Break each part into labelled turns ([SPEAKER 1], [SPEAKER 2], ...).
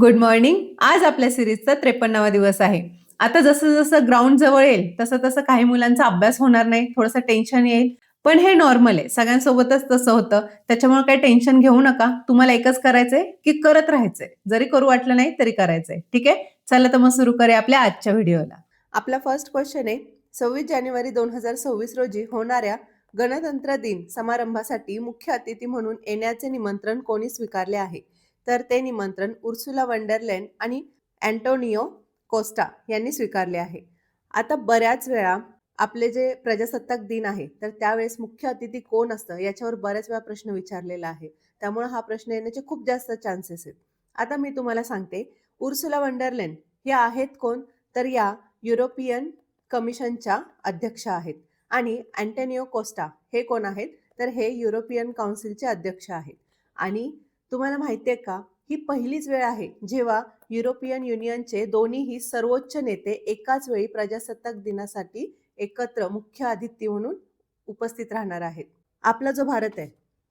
[SPEAKER 1] Good morning. आज आपल्या सिरीजचा 53वा दिवस आहे. आता जसं-जसं ग्राउंड जवळ येईल, तसं-तसं काही मुलांचा अभ्यास होणार नाही, थोडंसं टेन्शन येईल. पण हे नॉर्मल आहे. सगळ्यांसोबतच तसं होतं. त्याच्यामुळे काही टेन्शन घेऊ नका. तुम्हाला एकच करायचंय, की करत राहायचंय. जरी करू वाटलं नाही तरी करायचंय. ठीक आहे? चला तर मग सुरू करूया आपल्या आजच्या व्हिडिओला.
[SPEAKER 2] आपला फर्स्ट क्वेश्चन आहे 26 जानेवारी 2026 रोजी होणाऱ्या गणतंत्र दिन समारंभासाठी मुख्य अतिथी म्हणून येण्याचे निमंत्रण कोणी स्वीकारले आहे? तर ते निमंत्रण उर्सुला वंडरलँड आणि अँटोनियो कोस्टा यांनी स्वीकारले आहे. आता बऱ्याच वेळा आपले जे प्रजासत्ताक दिन आहे तर त्यावेळेस मुख्य अतिथी कोण असतं याच्यावर बऱ्याच वेळा प्रश्न विचारलेला आहे. त्यामुळे हा प्रश्न येण्याचे खूप जास्त चान्सेस आहेत. आता मी तुम्हाला सांगते, उर्सुला वंडरलँड या आहेत कोण? तर या युरोपियन कमिशनच्या अध्यक्ष आहेत. आणि अँटोनियो कोस्टा हे कोण आहेत? तर हे युरोपियन काउन्सिलचे अध्यक्ष आहेत. आणि तुम्हाला माहिती आहे का, ही पहिलीच वेळ आहे जेव्हा युरोपियन युनियनचे दोन्हीही सर्वोच्च नेते एकाच वेळी प्रजासत्ताक दिनासाठी एकत्र मुख्य अतिथी म्हणून उपस्थित राहणार आहेत. आपला जो भारत आहे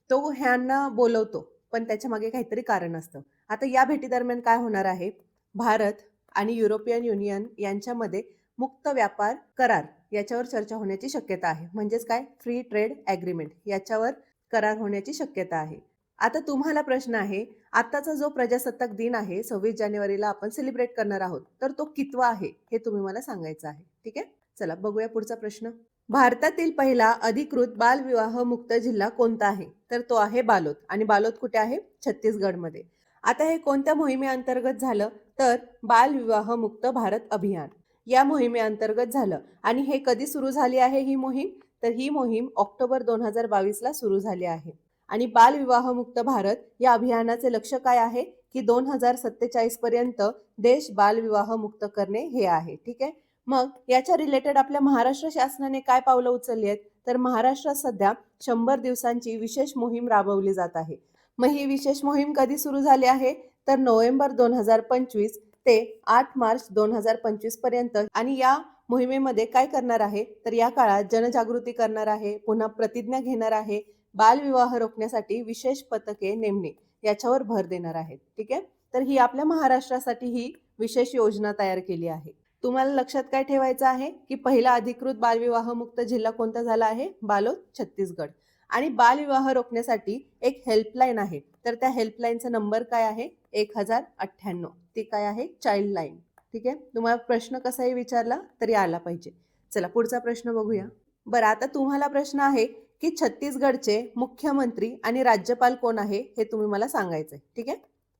[SPEAKER 2] तो ह्यांना बोलवतो, पण त्याच्या मागे काहीतरी कारण असतं. आता या भेटी दरम्यान काय होणार आहे? भारत आणि युरोपियन युनियन यांच्यामध्ये मुक्त व्यापार करार याच्यावर चर्चा होण्याची शक्यता आहे. म्हणजेच काय? फ्री ट्रेड ॲग्रीमेंट याच्यावर करार होण्याची शक्यता आहे. आता तुम्हाला प्रश्न आहे, आताचा जो प्रजासत्ताक दिन आहे 26 जानेवारीला आपण सेलिब्रेट करणार आहोत, तर तो कितवा आहे हे तुम्ही मला सांगायचं आहे. ठीक आहे? चला बघूया पुढचा प्रश्न. भारतातील पहिला अधिकृत बालविवाह मुक्त जिल्हा कोणता आहे? तर तो आहे बालोद. आणि बालोद कुठे आहे? छत्तीसगडमध्ये. आता हे कोणत्या मोहिमेअंतर्गत झालं? तर बालविवाह मुक्त भारत अभियान या मोहिमेअंतर्गत झालं. आणि हे कधी सुरू झाली आहे ही मोहीम? तर ही मोहीम ऑक्टोबर 2022ला सुरू झाली आहे. आणि बालविवाह मुक्त भारत या अभियानाचे लक्ष्य काय आहे? की 2047 पर्यंत देश बालविवाह मुक्त करणे हे आहे. ठीक आहे? मग याच्या रिलेटेड आपल्या महाराष्ट्र शासनाने काय पावलं उचलली आहेत? तर महाराष्ट्रात सध्या 100 दिवसांची विशेष मोहीम राबवली जात आहे. मग ही विशेष मोहीम कधी सुरू झाली आहे? तर नोव्हेंबर 2025 ते 8 मार्च 2025 पर्यंत. आणि या मोहिमेमध्ये काय करणार आहे? तर या काळात जनजागृती करणार आहे, पुन्हा प्रतिज्ञा घेणार आहे, बालविवाह रोखण्यासाठी विशेष पथके नेमणे याच्यावर भर देणार आहेत. ठीक आहे? तर ही आपल्या महाराष्ट्रासाठी ही विशेष योजना तयार केली आहे. तुम्हाला लक्षात काय ठेवायचं आहे? की पहिला अधिकृत बालविवाह मुक्त जिल्हा कोणता झाला आहे? बालोद, छत्तीसगड. आणि बालविवाह रोखण्यासाठी एक हेल्पलाईन आहे. तर त्या हेल्पलाईनचा नंबर काय आहे? 1098. ती काय आहे? Child line. ठीक आहे? तुम्हाला प्रश्न कसाही विचारला तरी आला पाहिजे. चला पुढचा प्रश्न बघूया. बरं, आता तुम्हाला प्रश्न आहे की छत्तीसगडचे मुख्यमंत्री आणि राज्यपाल कोण आहे हे तुम्ही मला सांगायचंय. ठीक आहे?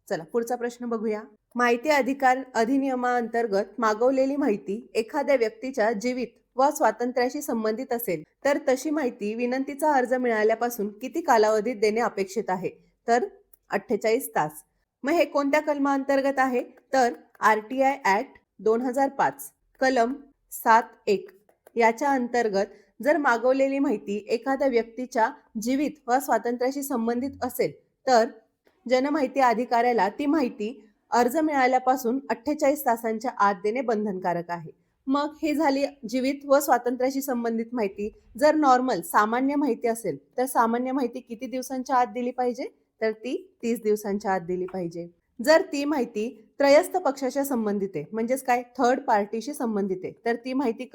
[SPEAKER 2] चला पुढचा प्रश्न बघूया. माहिती अधिकार अधिनियमाअंतर्गत मागवलेली माहिती एखाद्या व्यक्तीच्या जीवित व स्वातंत्र्याशी संबंधित असेल तर तशी माहिती विनंतीचा अर्ज मिळाल्यापासून किती कालावधीत देणे अपेक्षित आहे? तर 48 तास. मग हे कोणत्या कलमाअंतर्गत आहे? तर RTI ऍक्ट 2005 कलम 7(1) याच्या अंतर्गत जर मागवलेली माहिती एखाद्या व्यक्तीच्या जीवित व स्वातंत्र्याशी संबंधित असेल तर जनमाहिती अधिकाऱ्याला ती माहिती अर्ज मिळाल्यापासून 48 तासांच्या आत देणे बंधनकारक आहे. मग ही झाली जीवित व स्वातंत्र्याशी संबंधित माहिती. जर नॉर्मल सामान्य माहिती असेल तर सामान्य माहिती किती दिवसांच्या आत दिली पाहिजे? तर ती 30 दिवसांच्या आत दिली पाहिजे. जर ती माहिती त्रयस्थ पक्षाच्या संबंधित आहे, म्हणजेच काय? थर्ड पार्टीशी संबंधित आहे, तर ती माहिती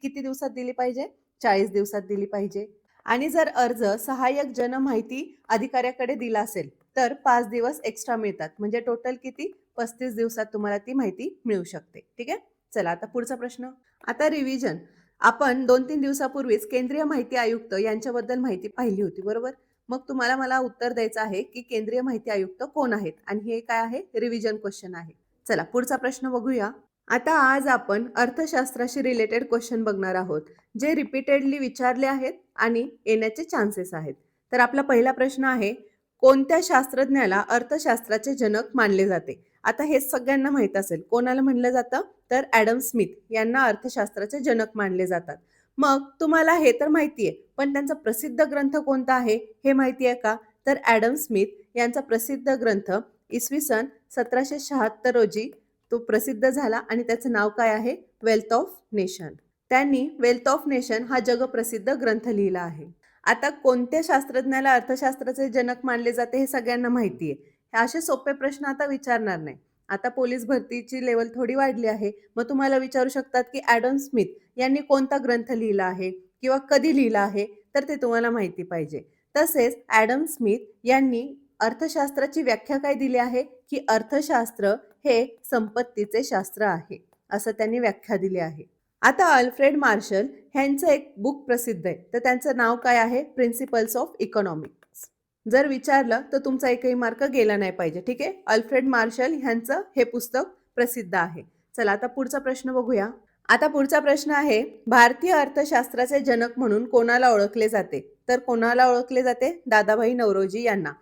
[SPEAKER 2] किती दिवसात दिली पाहिजे? 40 दिवसात दिली पाहिजे. आणि जर अर्ज सहाय्यक जनमाहिती अधिकाऱ्याकडे दिला असेल तर 5 दिवस एक्स्ट्रा मिळतात. म्हणजे टोटल किती? 35 दिवसात तुम्हाला ती माहिती मिळू शकते. ठीक आहे? चला आता पुढचा प्रश्न. आता रिव्हिजन. आपण 2-3 दिवसापूर्वीच केंद्रीय माहिती आयुक्त यांच्याबद्दल माहिती पाहिली होती, बरोबर? मग तुम्हाला मला उत्तर द्यायचं आहे की केंद्रीय माहिती आयुक्त कोण आहेत? आणि हे काय आहे? रिव्हिजन क्वेश्चन आहे. चला पुढचा प्रश्न बघूया. आता आज आपण अर्थशास्त्राशी रिलेटेड क्वेश्चन बघणार आहोत, जे रिपीटेडली विचारले आहेत आणि येण्याचे चान्सेस आहेत. तर आपला पहिला प्रश्न आहे, कोणत्या शास्त्रज्ञाला अर्थशास्त्राचे जनक मानले जाते? आता हे सगळ्यांना माहित असेल. कोणाला म्हणलं जातं? तर ॲडम स्मिथ यांना अर्थशास्त्राचे जनक मानले जातात. मग तुम्हाला हे तर माहिती आहे, पण त्यांचा प्रसिद्ध ग्रंथ कोणता आहे हे माहिती आहे का? तर ॲडम स्मिथ यांचा प्रसिद्ध ग्रंथ इसवी सन 1776 रोजी तो प्रसिद्ध झाला आणि त्याचं नाव काय आहे? Wealth of nation. त्यांनी वेल्थ ऑफ नेशन हा जगप्रसिद्ध ग्रंथ लिहिला आहे. आता कोणत्या शास्त्रज्ञाला अर्थशास्त्राचे जनक मानले जाते हे सगळ्यांना माहिती आहे. हे असे सोपे प्रश्न आता विचारणार नाही. आता पोलीस भरतीची लेवल थोडी वाढली आहे. मग तुम्हाला विचारू शकतात की ॲडम स्मिथ यांनी कोणता ग्रंथ लिहिला आहे किंवा कधी लिहिला आहे, तर ते तुम्हाला माहिती पाहिजे. तसेच ॲडम स्मिथ यांनी अर्थशास्त्राची व्याख्या काय दिली आहे, की अर्थशास्त्र हे संपत्तीचे शास्त्र आहे, असं त्यांनी व्याख्या दिली आहे. आता अल्फ्रेड मार्शल ह्यांचं एक बुक प्रसिद्ध आहे, तर त्यांचं नाव काय आहे? Principles of economics. जर विचारलं तर तुमचा एकही मार्क गेला नाही पाहिजे. ठीक आहे. अल्फ्रेड मार्शल ह्यांचं हे पुस्तक प्रसिद्ध आहे. चला आता पुढचा प्रश्न बघूया. आता पुढचा प्रश्न आहे, भारतीय अर्थशास्त्राचे जनक म्हणून कोणाला ओळखले जाते? तर कोणाला ओळखले जाते? दादाभाई नौरोजी यांना.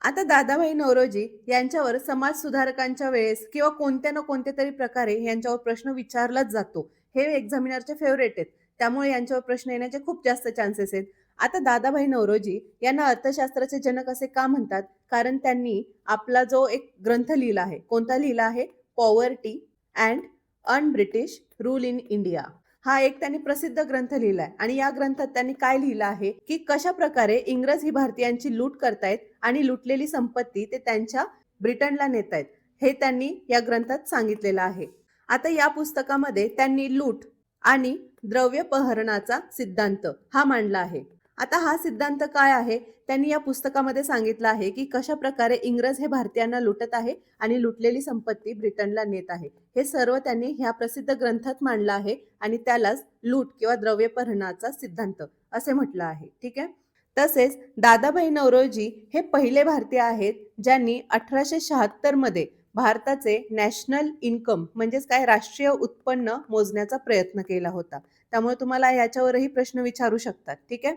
[SPEAKER 2] आता दादाभाई नौरोजी यांच्यावर समाज सुधारकांच्या वेळेस किंवा कोणत्या ना कोणत्या तरी प्रकारे यांच्यावर प्रश्न विचारलाच जातो. हे एक्झामिनरचे फेवरेट आहेत, त्यामुळे यांच्यावर प्रश्न येण्याचे खूप जास्त चान्सेस आहेत. आता दादाभाई नौरोजी यांना अर्थशास्त्राचे जनक असे का म्हणतात? कारण त्यांनी आपला जो एक ग्रंथ लिहिला आहे, कोणता लिहिला आहे? Poverty and un British rule in India. हा एक त्यांनी प्रसिद्ध ग्रंथ लिहिलाय आणि या ग्रंथात त्यांनी काय लिहिलं आहे, की कशा प्रकारे इंग्रज ही भारतीयांची लूट करतायत आणि लुटलेली संपत्ती ते त्यांच्या ब्रिटनला नेतायत, हे त्यांनी या ग्रंथात सांगितलेलं आहे. आता या पुस्तकामध्ये त्यांनी लूट आणि द्रव्यपहरणाचा सिद्धांत हा मांडला आहे. आता हा सिद्धांत काय आहे? त्यांनी या पुस्तकामध्ये सांगितलं आहे की कशा प्रकारे इंग्रज हे भारतीयांना लुटत आहे आणि लुटलेली संपत्ती ब्रिटनला नेत आहे. हे सर्व त्यांनी ह्या प्रसिद्ध ग्रंथात मांडलं आहे आणि त्यालाच लूट किंवा द्रव्यपहरणाचा सिद्धांत असे म्हटलं आहे. ठीक आहे. तसेच दादाभाई नौरोजी हे पहिले भारतीय आहेत ज्यांनी 1876 मध्ये भारताचे नॅशनल इन्कम म्हणजेच काय राष्ट्रीय उत्पन्न मोजण्याचा प्रयत्न केला होता. त्यामुळे तुम्हाला याच्यावरही प्रश्न विचारू शकतात. ठीक आहे.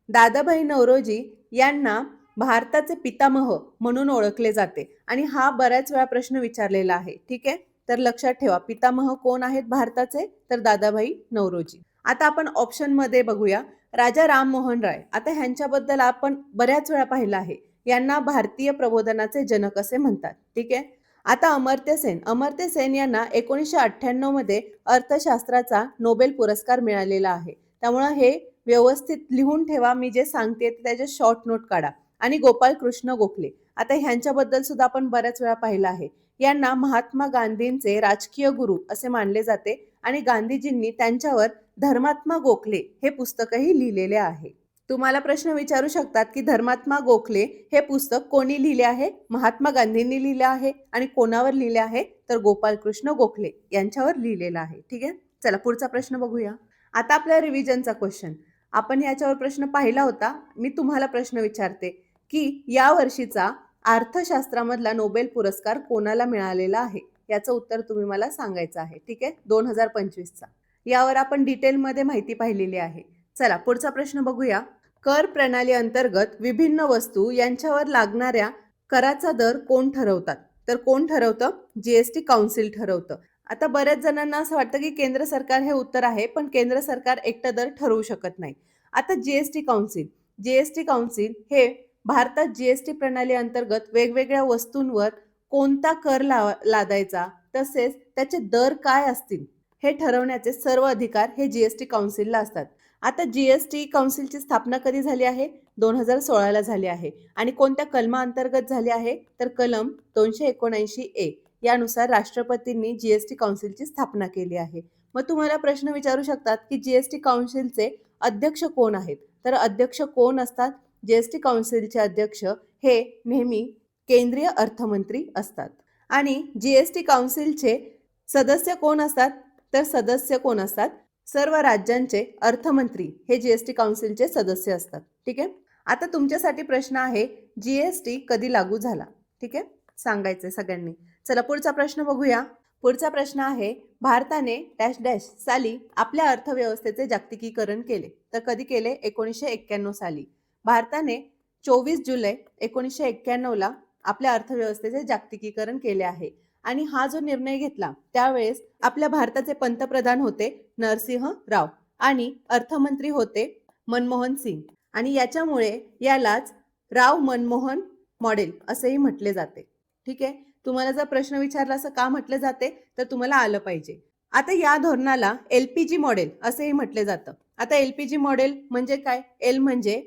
[SPEAKER 2] दादाभाई नौरोजी यांना भारताचे पितामह म्हणून ओळखले जाते आणि हा बऱ्याच वेळा प्रश्न विचारलेला आहे. ठीक आहे. तर लक्षात ठेवा, पितामह कोण आहेत भारताचे? तर दादाभाई नौरोजी. आता आपण ऑप्शन मध्ये बघूया, राजा राममोहन राय. आता ह्यांच्याबद्दल आपण बऱ्याच वेळा पाहिलं आहे. यांना भारतीय प्रबोधनाचे जनक असे म्हणतात. ठीक आहे. आता अमर्त्य सेन यांना 1998 मध्ये अर्थशास्त्राचा नोबेल पुरस्कार मिळालेला आहे. त्यामुळे हे व्यवस्थित लिहून ठेवा, मी जे सांगते त्याचे शॉर्ट नोट काढा. आणि गोपाळ कृष्ण गोखले, आता ह्यांच्याबद्दल सुद्धा आपण बऱ्याच वेळा पाहिलं आहे. यांना महात्मा गांधींचे राजकीय गुरु असे मानले जाते आणि गांधीजींनी त्यांच्यावर धर्मात्मा गोखले हे पुस्तकही लिहिलेले आहे. तुम्हाला प्रश्न विचारू शकतात की धर्मात्मा गोखले हे पुस्तक कोणी लिहिले आहे? महात्मा गांधींनी लिहिले आहे. आणि कोणावर लिहिले आहे? तर गोपाळ कृष्ण गोखले यांच्यावर लिहिलेलं आहे. ठीक आहे. चला पुढचा प्रश्न बघूया. आता आपल्या रिव्हिजनचा क्वेश्चन, आपण याच्यावर प्रश्न पाहिला होता. मी तुम्हाला प्रश्न विचारते की या वर्षीचा अर्थशास्त्रामधला नोबेल पुरस्कार कोणाला मिळालेला आहे? याचं उत्तर तुम्ही मला सांगायचं आहे. ठीक आहे. 2025चा. यावर आपण डिटेलमध्ये माहिती पाहिलेली आहे. चला पुढचा प्रश्न बघूया. कर प्रणाली अंतर्गत विभिन्न वस्तू यांच्यावर लागणाऱ्या कराचा दर कोण ठरवतात? तर कोण ठरवतं? GST council ठरवतं. आता बऱ्याच जणांना असं वाटतं की केंद्र सरकार हे उत्तर आहे, पण केंद्र सरकार एकटं दर ठरवू शकत नाही. आता जीएसटी काउन्सिल हे भारतात जीएसटी प्रणाली अंतर्गत वेगवेगळ्या वस्तूंवर कोणता कर लादायचा, तसेच त्याचे दर काय असतील हे ठरवण्याचे सर्व अधिकार हे जीएसटी काउन्सिलला असतात. आता जीएसटी काउन्सिलची स्थापना कधी झाली आहे? 2016ला झाली आहे. आणि कोणत्या कलमाअंतर्गत झाली आहे? तर कलम 279A यानुसार राष्ट्रपतींनी जीएसटी काउन्सिलची स्थापना केली आहे. मग तुम्हाला प्रश्न विचारू शकतात की जीएसटी काउन्सिलचे अध्यक्ष कोण आहेत? तर अध्यक्ष कोण असतात? जीएसटी काउन्सिलचे अध्यक्ष हे नेहमी केंद्रीय अर्थमंत्री असतात. आणि जीएसटी काउन्सिलचे सदस्य कोण असतात? तर सदस्य कोण असतात? सर्व राज्यांचे अर्थमंत्री हे जीएसटी काउन्सिलचे सदस्य असतात. ठीक आहे. आता तुमच्यासाठी प्रश्न आहे, जीएसटी कधी लागू झाला? ठीक आहे, सांगायचंय सगळ्यांनी. चला पुढचा प्रश्न बघूया. पुढचा प्रश्न आहे, भारताने डॅश डॅश साली आपल्या अर्थव्यवस्थेचे जागतिकीकरण केले. तर कधी केले? 1991 साली. भारताने 24 जुलै 1991ला आपल्या अर्थव्यवस्थेचे जागतिकीकरण केले आहे. आणि हा जो निर्णय घेतला त्यावेळेस आपल्या भारताचे पंतप्रधान होते नरसिंह राव आणि अर्थमंत्री होते मनमोहन सिंग. आणि याच्यामुळे यालाच राव मनमोहन मॉडेल असेही म्हटले जाते. ठीक आहे. तुम्हाला जर प्रश्न विचारला असं का म्हटले जाते तर तुम्हाला आलं पाहिजे. आता या धोरणाला एलपीजी मॉडेल असेही म्हटले जातं. आता एलपीजी मॉडेल म्हणजे काय? एल म्हणजे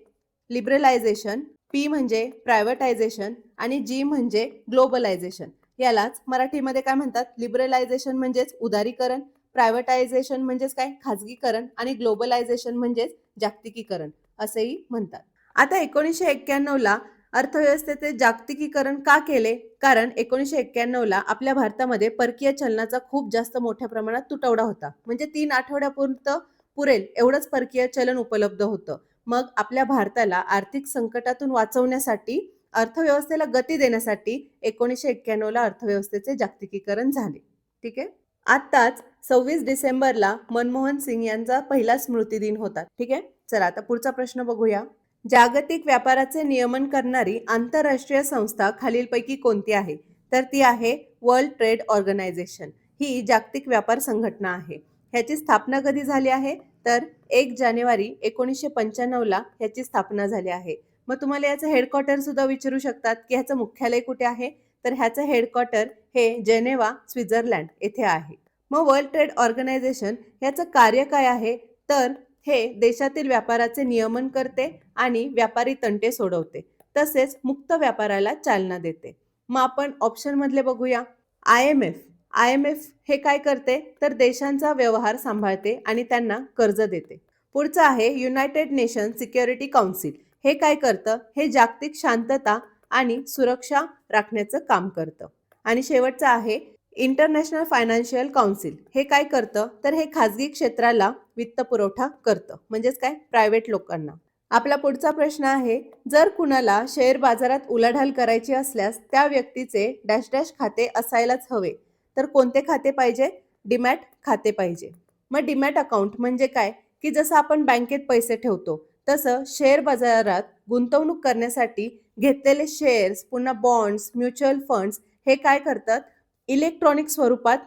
[SPEAKER 2] लिबरलायझेशन, पी म्हणजे प्रायव्हेटायझेशन आणि जी म्हणजे ग्लोबलायझेशन. यालाच मराठीमध्ये काय म्हणतात? लिबरलायझेशन म्हणजेच उदारीकरण, प्रायव्हेटायझेशन म्हणजेच काय? खाजगीकरण आणि ग्लोबलायझेशन म्हणजेच जागतिकीकरण असेही म्हणतात. आता 1991ला अर्थव्यवस्थेचे जागतिकीकरण का केले? कारण 1991ला आपल्या भारतामध्ये परकीय चलनाचा खूप जास्त मोठ्या प्रमाणात तुटवडा होता. म्हणजे 3 आठवड्यापुरतं पुरेल एवढंच परकीय चलन उपलब्ध होतं. मग आपल्या भारताला आर्थिक संकटातून वाचवण्यासाठी, अर्थव्यवस्थेला गती देण्यासाठी 1991ला अर्थव्यवस्थेचे जागतिकीकरण झाले. ठीक आहे. आत्ताच 26 डिसेंबरला मनमोहन सिंग यांचा पहिला स्मृतिदिन होता. ठीक आहे. चला आता पुढचा प्रश्न बघूया. जागतिक व्यापाराचे नियमन करणारी आंतरराष्ट्रीय संस्था खालीलपैकी कोणती आहे? तर ती आहे वर्ल्ड ट्रेड ऑर्गनायझेशन. ही जागतिक व्यापार संघटना आहे. ह्याची स्थापना कधी झाली आहे? तर 1 जानेवारी 1995ला ह्याची स्थापना झाली आहे. मग तुम्हाला याचं हेडक्वार्टर सुद्धा विचारू शकतात की ह्याचं मुख्यालय कुठे आहे? तर ह्याचं हेडक्वार्टर हे जेनेवा, स्वित्झर्लंड येथे आहे. मग वर्ल्ड ट्रेड ऑर्गनायझेशन ह्याचं कार्य काय आहे? तर हे देशातील व्यापाराचे नियमन करते आणि व्यापारी तंटे सोडवते, तसेच मुक्त व्यापाराला चालना देते. मग आपण ऑप्शन मधले बघूया. IMF हे काय करते? तर देशांचा व्यवहार सांभाळते आणि त्यांना कर्ज देते. पुढचं आहे युनायटेड नेशन सिक्युरिटी काउन्सिल. हे काय करतं? हे जागतिक शांतता आणि सुरक्षा राखण्याचं काम करतं. आणि शेवटचं आहे इंटरनॅशनल फायनान्शियल काउन्सिल. हे काय करतं? तर हे खाजगी क्षेत्राला वित्त पुरवठा करतं, म्हणजेच काय? प्रायव्हेट लोकांना. आपला पुढचा प्रश्न आहे, जर कुणाला शेअर बाजारात उलाढाल करायची असल्यास त्या व्यक्तीचे डॅश डॅश खाते असायलाच हवे. तर कोणते खाते पाहिजे? डीमॅट खाते पाहिजे. मग डीमॅट अकाउंट म्हणजे काय? की जसं आपण बँकेत पैसे ठेवतो तसं शेअर बाजारात गुंतवणूक करण्यासाठी घेतलेले शेअर्स, पुन्हा बॉन्ड्स, म्युच्युअल फंड्स हे काय करतात? इलेक्ट्रॉनिक स्वरूपात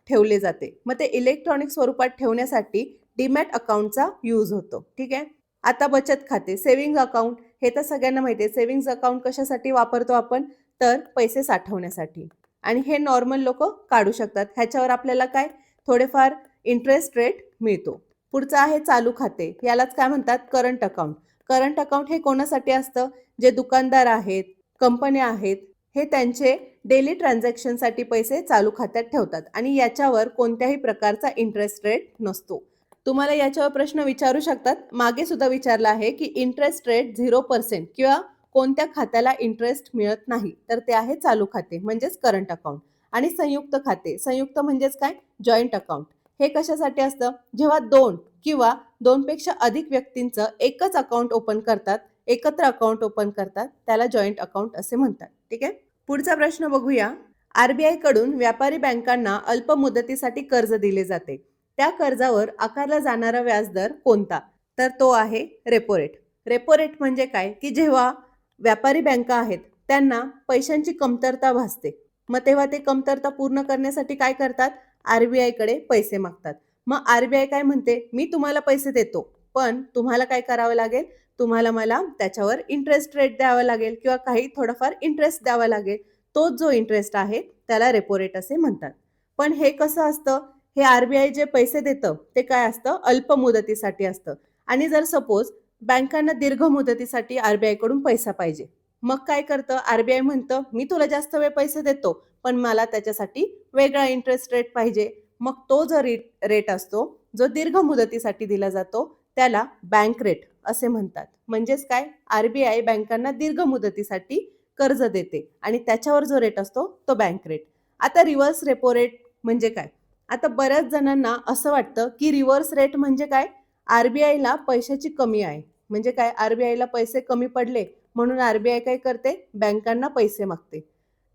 [SPEAKER 2] ठेवले जाते. मग ते इलेक्ट्रॉनिक स्वरूपात ठेवण्यासाठी डीमॅट अकाउंटचा यूज होतो. ठीक आहे. आता बचत खाते, सेव्हिंग अकाउंट, हे तर सगळ्यांना माहिती आहे. सेव्हिंग्ज अकाउंट कशासाठी वापरतो आपण? तर पैसे साठवण्यासाठी. आणि हे नॉर्मल लोक काढू शकतात. ह्याच्यावर आपल्याला काय? थोडेफार इंटरेस्ट रेट मिळतो. पुढचं आहे चालू खाते. यालाच काय म्हणतात? Current account. करंट अकाउंट हे कोणासाठी असतं? जे दुकानदार आहेत, कंपन्या आहेत, हे त्यांचे डेली ट्रान्झॅक्शनसाठी पैसे चालू खात्यात ठेवतात आणि याच्यावर कोणत्याही प्रकारचा इंटरेस्ट रेट नसतो. तुम्हाला याच्यावर प्रश्न विचारू शकतात. मागे सुद्धा विचारला आहे की इंटरेस्ट रेट 0% किंवा कोणत्या खात्याला इंटरेस्ट मिळत नाही. तर ते आहे चालू खाते म्हणजेच करंट अकाउंट. आणि संयुक्त खाते. संयुक्त म्हणजेच काय? Joint account. हे कशासाठी असतं? जेव्हा 2 किंवा 2 पेक्षा अधिक व्यक्तींचं एकच अकाउंट ओपन करतात, एकत्र अकाउंट ओपन करतात, त्याला जॉईंट अकाउंट असे म्हणतात. ठीक आहे. पुढचा प्रश्न बघूया. RBI कडून व्यापारी बँकांना अल्प मुदतीसाठी कर्ज दिले जाते. त्या कर्जावर आकारला जाणारा व्याजदर कोणता? तर तो आहे रेपो रेट. रेपो रेट म्हणजे काय? की जेव्हा व्यापारी बँका आहेत त्यांना पैशांची कमतरता भासते, मग तेव्हा ते कमतरता पूर्ण करण्यासाठी काय करतात? RBI कडे पैसे मागतात. मग RBI काय म्हणते? मी तुम्हाला पैसे देतो, पण तुम्हाला काय करावं लागेल? तुम्हाला मला त्याच्यावर इंटरेस्ट रेट द्यावा लागेल किंवा काही थोडाफार इंटरेस्ट द्यावा लागेल. तोच जो इंटरेस्ट आहे त्याला रेपो रेट असे म्हणतात. पण हे कसं असतं? हे RBI जे पैसे देतं ते काय असतं? अल्प मुदतीसाठी असतं. आणि जर सपोज बँकांना दीर्घ मुदतीसाठी RBI कडून पैसा पाहिजे, मग काय करतं? RBI म्हणतं मी तुला जास्त वेळ पैसे देतो, पण मला त्याच्यासाठी वेगळा इंटरेस्ट रेट पाहिजे. मग तो जो रेट असतो, जो दीर्घ मुदतीसाठी दिला जातो, त्याला बँक रेट असे म्हणतात. म्हणजेच काय? RBI बँकांना दीर्घ मुदतीसाठी कर्ज देते आणि त्याच्यावर जो रेट असतो तो बँक रेट. आता रिव्हर्स रेपो रेट म्हणजे काय? आता बऱ्याच जणांना असं वाटतं की रिव्हर्स रेट म्हणजे काय? RBIला पैशाची कमी आहे. म्हणजे काय? RBIला पैसे कमी पडले म्हणून RBI काय करते? बँकांना पैसे मागते.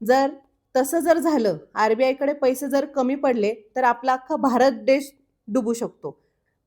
[SPEAKER 2] जर तसं जर झालं, RBI कडे पैसे जर कमी पडले तर आपला अख्खा भारत देश डुबू शकतो.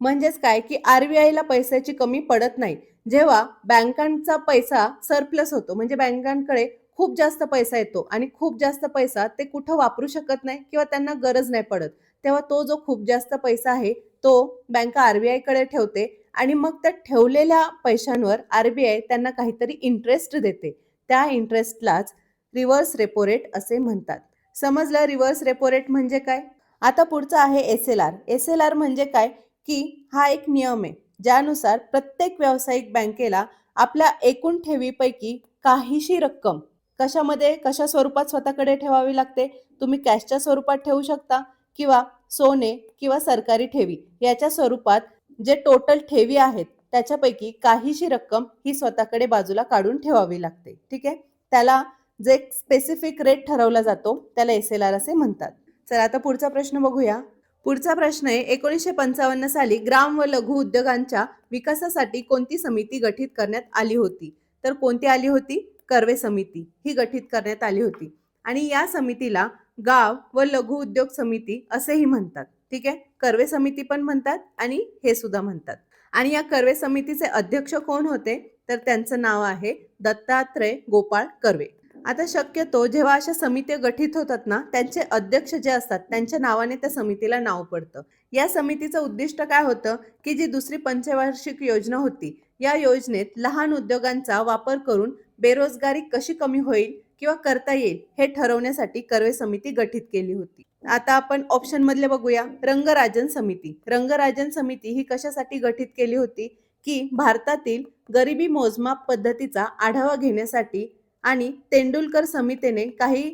[SPEAKER 2] म्हणजेच काय? की RBIला पैशाची कमी पडत नाही. जेव्हा बँकांचा पैसा सरप्लस होतो, म्हणजे बँकांकडे खूप जास्त पैसा येतो आणि खूप जास्त पैसा ते कुठं वापरू शकत नाही किंवा त्यांना गरज नाही पडत, तेव्हा तो जो खूप जास्त पैसा आहे तो बँका RBI कडे ठेवते आणि मग त्या ठेवलेल्या पैशांवर RBI त्यांना काहीतरी इंटरेस्ट देते. त्या इंटरेस्टलाच रिव्हर्स रेपो रेट असे म्हणतात. समजलं रिव्हर्स रेपो रेट म्हणजे काय? आता पुढचं आहे SLR. SLR म्हणजे काय? की हा एक नियम आहे ज्यानुसार प्रत्येक व्यावसायिक बँकेला आपल्या एकूण ठेवीपैकी काहीशी रक्कम कशामध्ये कशा स्वरूपात स्वतःकडे ठेवावी लागते? तुम्ही कॅशच्या स्वरूपात ठेवू शकता किंवा सोने किंवा सरकारी ठेवी याच्या स्वरूपात जे टोटल ठेवी आहेत त्याच्यापैकी काहीशी रक्कम ही स्वतःकडे बाजूला काढून ठेवावी लागते. ठीक आहे. त्याला जे स्पेसिफिक रेट ठरवला जातो त्याला SLR असे म्हणतात. चला आता पुढचा प्रश्न बघूया. पुढचा प्रश्न आहे 1955 साली ग्राम व लघु उद्योगांच्या विकासासाठी कोणती समिती गठीत करण्यात आली होती? तर कोणती आली होती? कर्वे समिती ही गठीत करण्यात आली होती. आणि या समितीला गाव व लघु उद्योग समिती असेही म्हणतात. ठीक आहे. कर्वे समिती पण म्हणतात आणि हे सुद्धा म्हणतात. आणि या कर्वे समितीचे अध्यक्ष कोण होते? तर त्यांचं नाव आहे दत्तात्रय गोपाळ कर्वे. आता शक्यतो जेव्हा अशा समित्या गठीत होतात ना त्यांचे अध्यक्ष जे असतात त्यांच्या नावाने त्या समितीला नाव पडतं. या समितीचं उद्दिष्ट काय होतं की जी दुसरी पंचवार्षिक योजना होती या योजनेत लहान उद्योगांचा वापर करून बेरोजगारी कशी कमी होईल किंवा करता येईल हे ठरवण्यासाठी कर्वे समिती गठीत केली होती. आता आपण ऑप्शन मधले बघूया. रंगराजन समिती. रंगराजन समिती ही कशासाठी गठीत केली होती की भारतातील गरिबी मोजमाप पद्धतीचा आढावा घेण्यासाठी आणि तेंडुलकर समितीने काही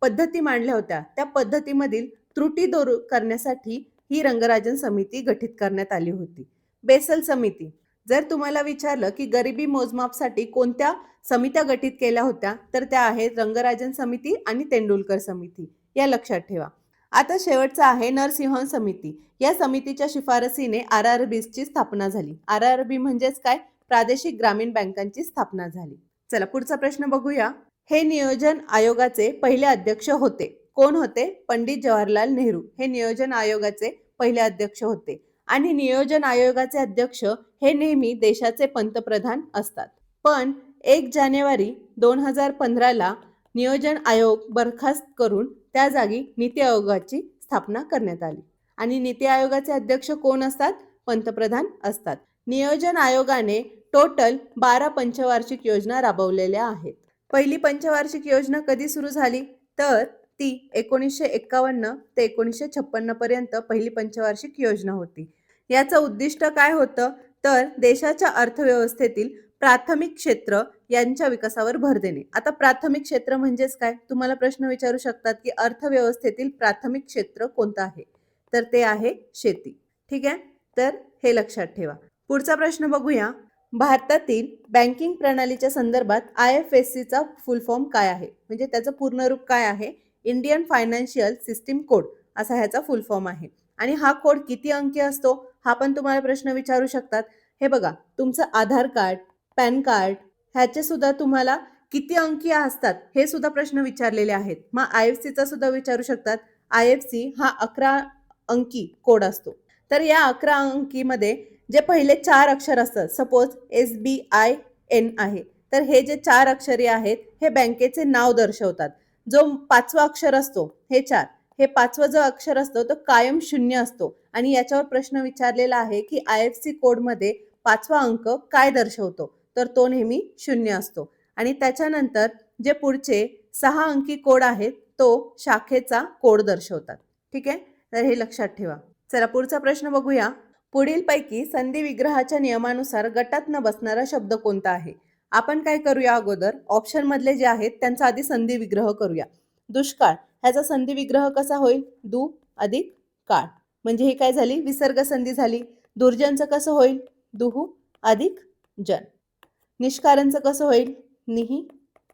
[SPEAKER 2] पद्धती मांडल्या होत्या. त्या पद्धतीमधील त्रुटी दूर करण्यासाठी ही रंगराजन समिती गठीत करण्यात आली होती. बेसल समिती. जर तुम्हाला विचारलं की गरिबी मोजमापसाठी कोणत्या समित्या गठीत केल्या होत्या तर त्या आहेत रंगराजन समिती आणि तेंडुलकर समिती. या लक्षात ठेवा. आता शेवटचा आहे नरसिंहन समिती. या समितीच्या शिफारसीने RRBची स्थापना झाली. RRB म्हणजेच काय? प्रादेशिक ग्रामीण बँकांची स्थापना झाली. चला पुढचा प्रश्न बघूया. हे नियोजन आयोगाचे पहिले अध्यक्ष होते. कोण होते? पंडित जवाहरलाल नेहरू हे नियोजन आयोगाचे पहिले अध्यक्ष होते. आणि नियोजन आयोगाचे अध्यक्ष हे नेहमी देशाचे पंतप्रधान असतात. पण 1 जानेवारी 2015 नियोजन आयोग बरखास्त करून त्या जागी नीती आयोगाची स्थापना करण्यात आली. आणि नीती आयोगाचे अध्यक्ष कोण असतात? पंतप्रधान असतात. नियोजन आयोगाने टोटल 12 पंचवार्षिक योजना राबवलेल्या आहेत. पहिली पंचवार्षिक योजना कधी सुरू झाली? तर ती 1951 ते 1956 पर्यंत पहिली पंचवार्षिक योजना होती. याचं उद्दिष्ट काय होतं? तर देशाच्या अर्थव्यवस्थेतील प्राथमिक क्षेत्र यांच्या विकासावर भर देणे. आता प्राथमिक क्षेत्र म्हणजेच काय? तुम्हाला प्रश्न विचारू शकतात की अर्थव्यवस्थेतील प्राथमिक क्षेत्र कोणतं आहे? तर ते आहे शेती. ठीक आहे. तर हे लक्षात ठेवा. पुढचा प्रश्न बघूया. भारतातील बँकिंग प्रणालीच्या संदर्भात IFSCचा फुल फॉर्म काय आहे? म्हणजे त्याचं पूर्ण रूप काय आहे? इंडियन फायनान्शियल सिस्टीम कोड असा ह्याचा फुल फॉर्म आहे. आणि हा कोड किती अंकी असतो? हा पण तुम्हाला प्रश्न विचारू शकतात. हे बघा, तुमचं आधार कार्ड, पॅन कार्ड ह्याचे सुद्धा तुम्हाला किती अंकी असतात हे सुद्धा प्रश्न विचारलेले आहेत. मग IFSCचा सुद्धा विचारू शकतात. IFSC हा 11 अंकी कोड असतो. तर या 11 अंकीमध्ये जे पहिले 4 अक्षर असतात, सपोज SBIN आहे, तर हे जे 4 अक्षरे आहेत हे बँकेचे नाव दर्शवतात. जो 5वा अक्षर असतो हे 4, हे 5वं जो अक्षर असतो तो कायम 0 असतो. आणि याच्यावर प्रश्न विचारलेला आहे की IFSC कोडमध्ये 5वा अंक काय दर्शवतो? तर तो नेहमी 0 असतो. आणि त्याच्यानंतर जे पुढचे 6 अंकी कोड आहेत तो शाखेचा कोड दर्शवतात. ठीक आहे. तर हे लक्षात ठेवा. चला पुढचा प्रश्न बघूया. पुढीलपैकी संधी विग्रहाच्या नियमानुसार गटात न बसणारा शब्द कोणता आहे? आपण काय करूया? अगोदर ऑप्शन मधले जे आहेत त्यांचा आधी संधी विग्रह करूया. दुष्काळ ह्याचा संधी विग्रह कसा होईल? दु अधिक काळ, म्हणजे ही काय झाली? विसर्ग संधी झाली. दुर्जनचं कसं होईल? दुहू अधिक जन. निष्कारणचं कसं होईल? निही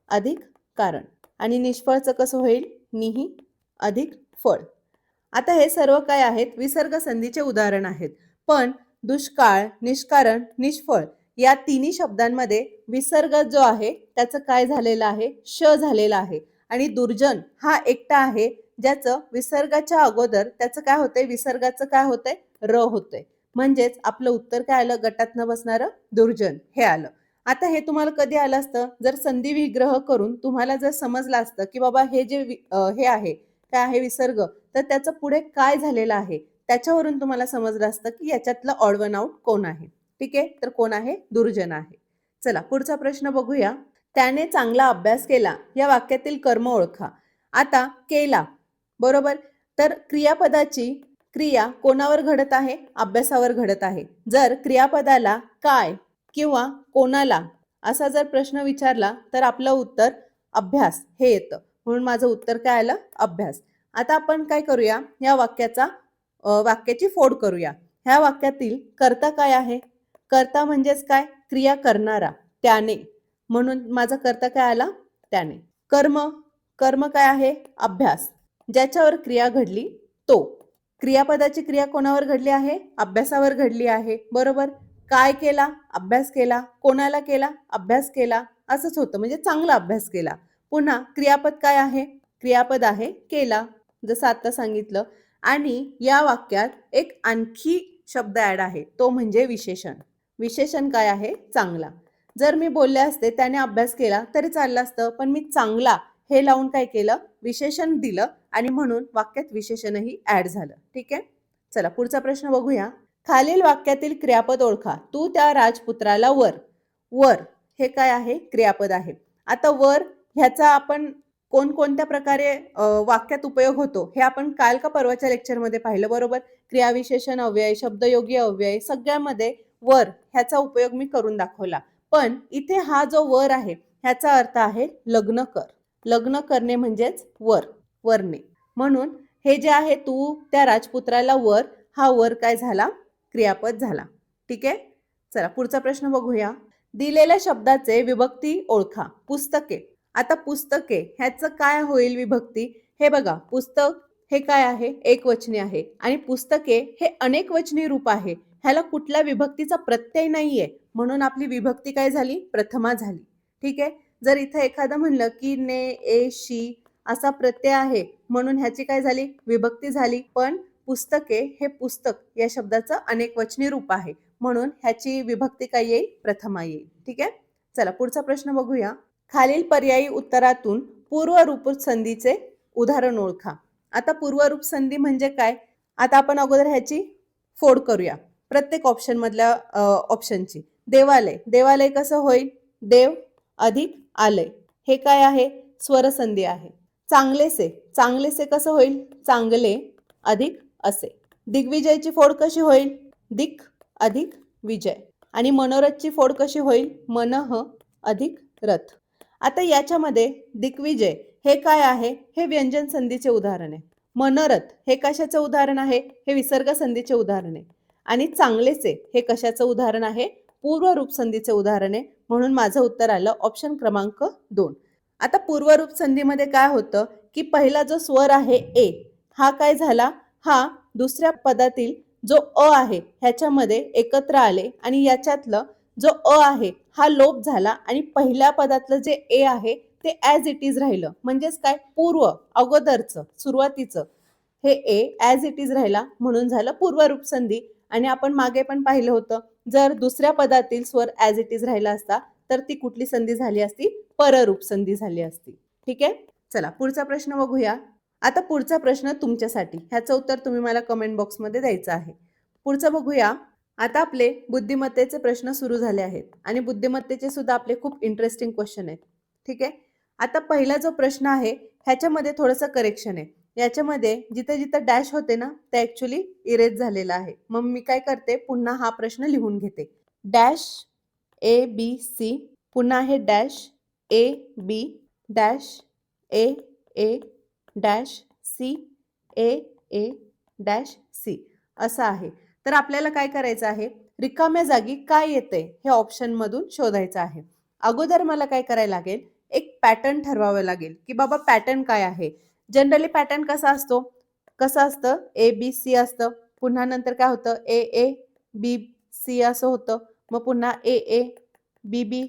[SPEAKER 2] अधिक कारण. आणि निष्फळचं कसं होईल? निही अधिक फळ. आता हे सर्व काय आहेत? विसर्ग संधीचे उदाहरण आहेत. पण दुष्काळ, निष्कारण, निष्फळ या तिन्ही शब्दांमध्ये विसर्ग जो आहे त्याचं काय झालेलं आहे? श झालेला आहे. आणि दुर्जन हा एकटा आहे ज्याचं विसर्गाच्या अगोदर त्याचं काय होतंय? विसर्गाचं काय होतंय? र होतंय. म्हणजेच आपलं उत्तर काय आलं? गटात न बसणारं दुर्जन हे आलं. आता हे तुम्हाला कधी आलं असतं? जर संधी विग्रह करून तुम्हाला जर समजलं असतं की बाबा हे जे हे आहे काय आहे? विसर्ग, तर त्याचं पुढे काय झालेलं आहे त्याच्यावरून तुम्हाला समजलं असतं की याच्यातलं ऑड वन आउट कोण आहे. ठीक आहे. तर कोण आहे? दुर्जन आहे. चला पुढचा प्रश्न बघूया. त्याने चांगला अभ्यास केला या वाक्यातील कर्म ओळखा. आता केला बरोबर, तर क्रियापदाची क्रिया कोणावर घडत आहे? अभ्यासावर घडत आहे. जर क्रियापदाला काय किंवा कोणाला असा जर प्रश्न विचारला तर आपलं उत्तर अभ्यास हे येतं. म्हणून माझं उत्तर काय आलं? अभ्यास. आता आपण काय करूया, या वाक्याची फोड करूया. ह्या वाक्यातील कर्ता काय आहे? कर्ता म्हणजेच काय? क्रिया करणारा, त्याने. म्हणून माझा कर्ता काय आला? त्याने. कर्म, कर्म काय आहे? अभ्यास. ज्याच्यावर क्रिया घडली तो. क्रियापदाची क्रिया कोणावर घडली आहे? अभ्यासावर घडली आहे. बरोबर. काय केला? अभ्यास केला. कोणाला केला? अभ्यास केला. असंच होतं, म्हणजे चांगला अभ्यास केला. पुन्हा क्रियापद काय आहे? क्रियापद आहे केला, जसं आता सांगितलं. आणि या वाक्यात एक आणखी शब्द ऍड आहे, तो म्हणजे विशेषण. विशेषण काय आहे? चांगला. जर मी बोलले असते त्याने अभ्यास केला तरी चाललं असतं, पण मी चांगला हे लावून काय केलं? विशेषण दिलं, आणि म्हणून वाक्यात विशेषणही ऍड झालं. ठीक आहे. चला पुढचा प्रश्न बघूया. खालील वाक्यातील क्रियापद ओळखा. तू त्या राजपुत्राला वर. वर हे काय आहे? क्रियापद आहे. आता वर ह्याचा आपण कोणकोणत्या प्रकारे वाक्यात उपयोग होतो हे आपण काल का परवाच्या लेक्चरमध्ये पाहिलं. बरोबर. क्रियाविशेषण, अव्यय, शब्दयोगी अव्यय, सगळ्यामध्ये वर ह्याचा उपयोग मी करून दाखवला. पण इथे हा जो वर आहे ह्याचा अर्थ आहे लग्न कर. लग्न करणे म्हणजेच वर, वरणे. म्हणून हे जे आहे तू त्या राजपुत्राला वर, हा वर काय झाला? क्रियापद झाला. ठीक आहे. चला पुढचा प्रश्न बघूया. दिलेल्या शब्दाचे विभक्ती ओळखा. पुस्तके. आता पुस्तके ह्याचं काय होईल विभक्ती? हे बघा, पुस्तक हे काय आहे? एकवचनी आहे, आणि पुस्तके हे अनेकवचनी रूप आहे. ह्याला कुठल्या विभक्तीचा प्रत्यय नाहीये, म्हणून आपली विभक्ती काय झाली? प्रथमा झाली. ठीक आहे. जर इथं एखादं म्हणलं की ने, ए, शी असा प्रत्यय आहे, म्हणून ह्याची काय झाली? विभक्ती झाली. पण पुस्तके हे पुस्तक या शब्दाचं अनेकवचनी रूप आहे, म्हणून ह्याची विभक्ती काय येईल? प्रथमा येईल. ठीक आहे. चला पुढचा प्रश्न बघूया. खालील पर्यायी उत्तरातून पूर्वरूप संधीचे उदाहरण ओळखा. आता पूर्वरूप संधी म्हणजे काय? आता आपण अगोदर ह्याची फोड करूया, प्रत्येक ऑप्शन मधल्या ऑप्शनची. देवालय. देवालय कसं होईल? देव अधिक आलय. हे काय आहे? स्वरसंधी आहे. चांगलेसे. चांगलेसे कसं होईल? चांगले अधिक असे. दिग्विजयची फोड कशी होईल? दिक अधिक विजय. आणि मनोरथची फोड कशी होईल? मनः अधिक रथ. आता याच्यामध्ये दिग्विजय हे काय आहे? हे व्यंजन संधीचे उदाहरण आहे. मनोरथ हे कशाचं उदाहरण आहे? हे विसर्ग संधीचे उदाहरण आहे. आणि चांगलेचे हे कशाचं उदाहरण आहे? पूर्वरूप संधीचे उदाहरण आहे. म्हणून माझं उत्तर आलं ऑप्शन क्रमांक 2. आता पूर्वरूप संधीमध्ये काय होतं की पहिला जो स्वर आहे ए, हा काय झाला? हा दुसऱ्या पदातील जो अ आहे ह्याच्यामध्ये एकत्र आले, आणि याच्यातलं जो अ आहे हा लोप झाला, आणि पहिल्या पदातलं जे ए आहे ते ॲज इट इज राहिलं. म्हणजेच काय? पूर्व, अगोदरचं, सुरुवातीचं हे ए ॲज इट इज राहिला, म्हणून झालं पूर्वरूप संधी. आणि आपण मागे पण पाहिलं होतं, जर दुसऱ्या पदातील स्वर ॲज इट इज राहिला असता तर ती कुठली संधी झाली असती? पररूप संधी झाली असती. ठीक आहे. चला पुढचा प्रश्न बघूया. आता पुढचा प्रश्न तुमच्यासाठी, ह्याचं उत्तर तुम्ही मला कमेंट बॉक्समध्ये द्यायचं आहे. पुढचं बघूया. आता आपले बुद्धिमत्तेचे प्रश्न सुरू झाले आहेत, आणि बुद्धिमत्तेचे सुद्धा आपले खूप इंटरेस्टिंग क्वेश्चन आहेत. ठीक आहे. आता पहिला जो प्रश्न आहे ह्याच्यामध्ये थोडंसं करेक्शन आहे. याच्यामध्ये जिथे जिथे डॅश होते ना ते ऍक्च्युली इरेज झालेला आहे. मग मी काय करते, पुन्हा हा प्रश्न लिहून घेते. डॅश ए बी सी, पुन्हा आहे dash A B dash A A dash C A A dash C असं आहे. तर आपल्याला काय करायचं आहे? रिकाम्या जागी काय येते हे ऑप्शन मधून शोधायचं आहे. अगोदर मला काय करायला लागेल? एक पॅटर्न ठरवावं लागेल की बाबा पॅटर्न काय आहे. जनरली पॅटर्न कसा असतो? कसं असतं? ए बी सी असतं, पुन्हा नंतर काय होतं? ए ए बी सी असं होतं, मग पुन्हा ए ए बी बी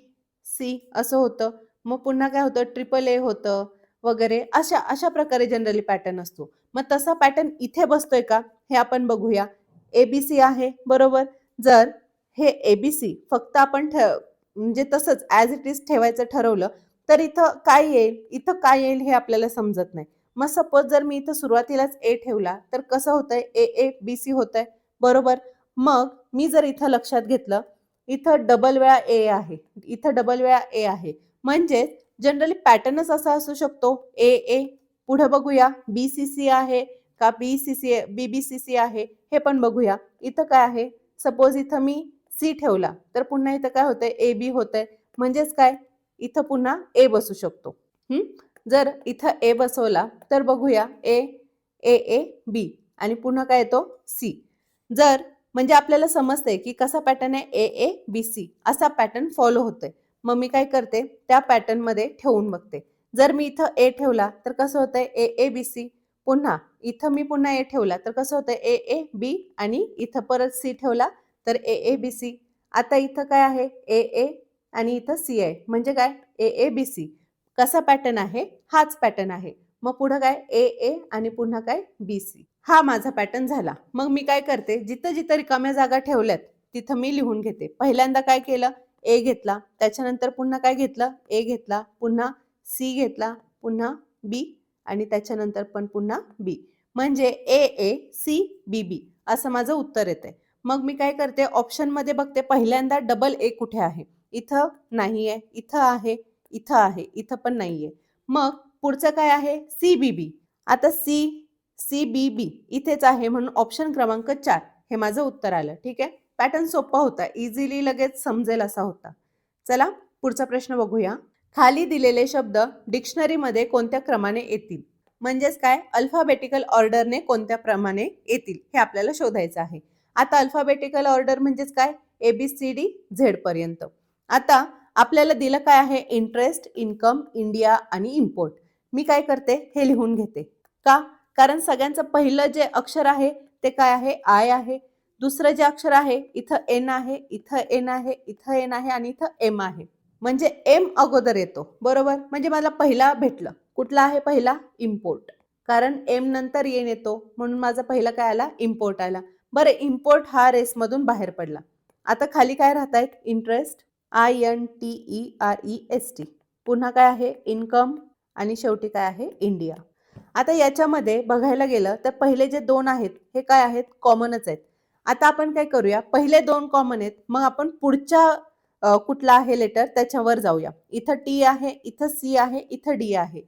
[SPEAKER 2] सी असं होतं, मग पुन्हा काय होतं? ट्रिपल ए होतं वगैरे. अशा अशा प्रकारे जनरली पॅटर्न असतो. मग तसा पॅटर्न इथे बसतोय का हे आपण बघूया. एबीसी आहे बरोबर. जर हे एबीसी फक्त आपण म्हणजे तसंच ॲज इट इज ठेवायचं ठरवलं तर इथं काय येईल? इथं काय येईल हे आपल्याला समजत नाही. मग सपोज जर मी इथं सुरुवातीलाच ए ठेवला तर कसं होतंय? ए ए बी सी होतंय बरोबर. मग मी जर इथं लक्षात घेतलं, इथं डबल वेळा ए आहे, इथं डबल वेळा ए आहे, म्हणजे जनरली पॅटर्नच असा असू शकतो. ए ए, पुढे बघूया बी सी सी आहे का B C C B B C C आहे हे पण बघूया. इथं काय आहे? सपोज इथं मी सी ठेवला तर पुन्हा इथं काय होतंय? ए बी होतंय, म्हणजेच काय? इथं पुन्हा ए बसू शकतो. जर इथं ए बसवला तर बघूया ए ए ए बी आणि पुन्हा काय येतो सी. जर म्हणजे आपल्याला समजते की कसा पॅटर्न आहे ए ए बी सी असा पॅटर्न फॉलो होतोय. मग मी काय करते त्या पॅटर्न मध्ये ठेवून बघते. जर मी इथं ए ठेवला तर कसं होतंय ए ए बी सी. पुन्हा इथं मी पुन्हा ए ठेवला तर कसं होतंय ए ए बी आणि इथं परत सी ठेवला तर ए ए बी सी. आता इथं काय आहे ए ए आणि इथं सी आहे म्हणजे काय ए ए बी सी. कसा पॅटर्न आहे हाच पॅटर्न आहे. मग पुढे काय ए ए आणि पुन्हा काय बी सी. हा माझा पॅटर्न झाला. मग मी काय करते जिथं जिथं रिकाम्या जागा ठेवल्यात तिथं मी लिहून घेते. पहिल्यांदा काय केलं ए घेतला त्याच्यानंतर पुन्हा काय घेतलं ए घेतला पुन्हा सी घेतला पुन्हा बी आणि त्याच्यानंतर पण पुन्हा बी म्हणजे ए ए सी बी बी असं माझं उत्तर येतंय. मग मी काय करते ऑप्शन मध्ये बघते पहिल्यांदा डबल ए कुठे आहे. इथं नाहीये इथं आहे इथं आहे इथं पण नाहीये. मग पुढचं काय आहे सी बी बी. आता सी सी बी बी इथेच आहे म्हणून ऑप्शन क्रमांक 4 हे माझं उत्तर आलं. ठीक आहे. पॅटर्न सोपा होता इझिली लगेच समजेल असा होता. चला पुढचा प्रश्न बघूया. खाली दिलेले शब्द डिक्शनरीमध्ये कोणत्या क्रमाने येतील म्हणजेच काय अल्फाबेटिकल ऑर्डरने कोणत्या क्रमाने येतील हे आपल्याला शोधायचं आहे. आता अल्फाबेटिकल ऑर्डर म्हणजेच काय ABCD Z पर्यंत. आता आपल्याला दिलं काय आहे इंटरेस्ट इन्कम इंडिया आणि इम्पोर्ट. मी काय करते हे लिहून घेते. का कारण सगळ्यांचं पहिलं जे अक्षर आहे ते काय आहे आय आहे. दुसरं जे अक्षर आहे इथं एन आहे इथं एन आहे इथं एन आहे आणि इथं एम आहे म्हणजे एम अगोदर येतो बरोबर. म्हणजे मला पहिला भेटलं कुठला आहे पहिला इम्पोर्ट कारण एम नंतर एन येतो म्हणून माझा पहिला काय आला इम्पोर्ट आला. बरं इम्पोर्ट हा रेसमधून बाहेर पडला. आता खाली काय राहत आहेत इंटरेस्ट INTEREST पुन्हा काय आहे इन्कम आणि शेवटी काय आहे इंडिया. आता याच्यामध्ये बघायला गेलं तर पहिले जे दोन आहेत हे काय आहेत कॉमनच आहेत. आता आपण काय करूया पहिले दोन कॉमन आहेत मग आपण पुढच्या कुठला आहे लेटर त्याच्यावर जाऊया. इथं टी आहे इथं सी आहे इथं डी आहे.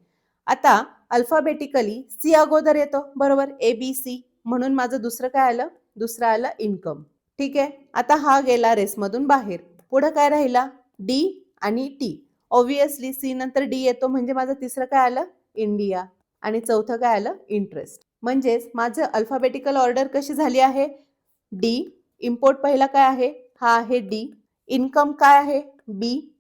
[SPEAKER 2] आता अल्फाबेटिकली सी अगोदर येतो बरोबर ABC म्हणून माझं दुसरं काय आलं दुसरं आलं इन्कम. ठीक आहे. आता हा गेला रेसमधून बाहेर. पुढे काय राहिला डी आणि टी. ऑब्विसली सी नंतर डी येतो म्हणजे माझं तिसरं काय आलं इंडिया आणि चौथं काय आलं इंटरेस्ट. म्हणजेच माझं अल्फाबेटिकल ऑर्डर कशी झाली आहे डी इम्पोर्ट पहिला काय आहे हा आहे डी इन्कम काय आहे बी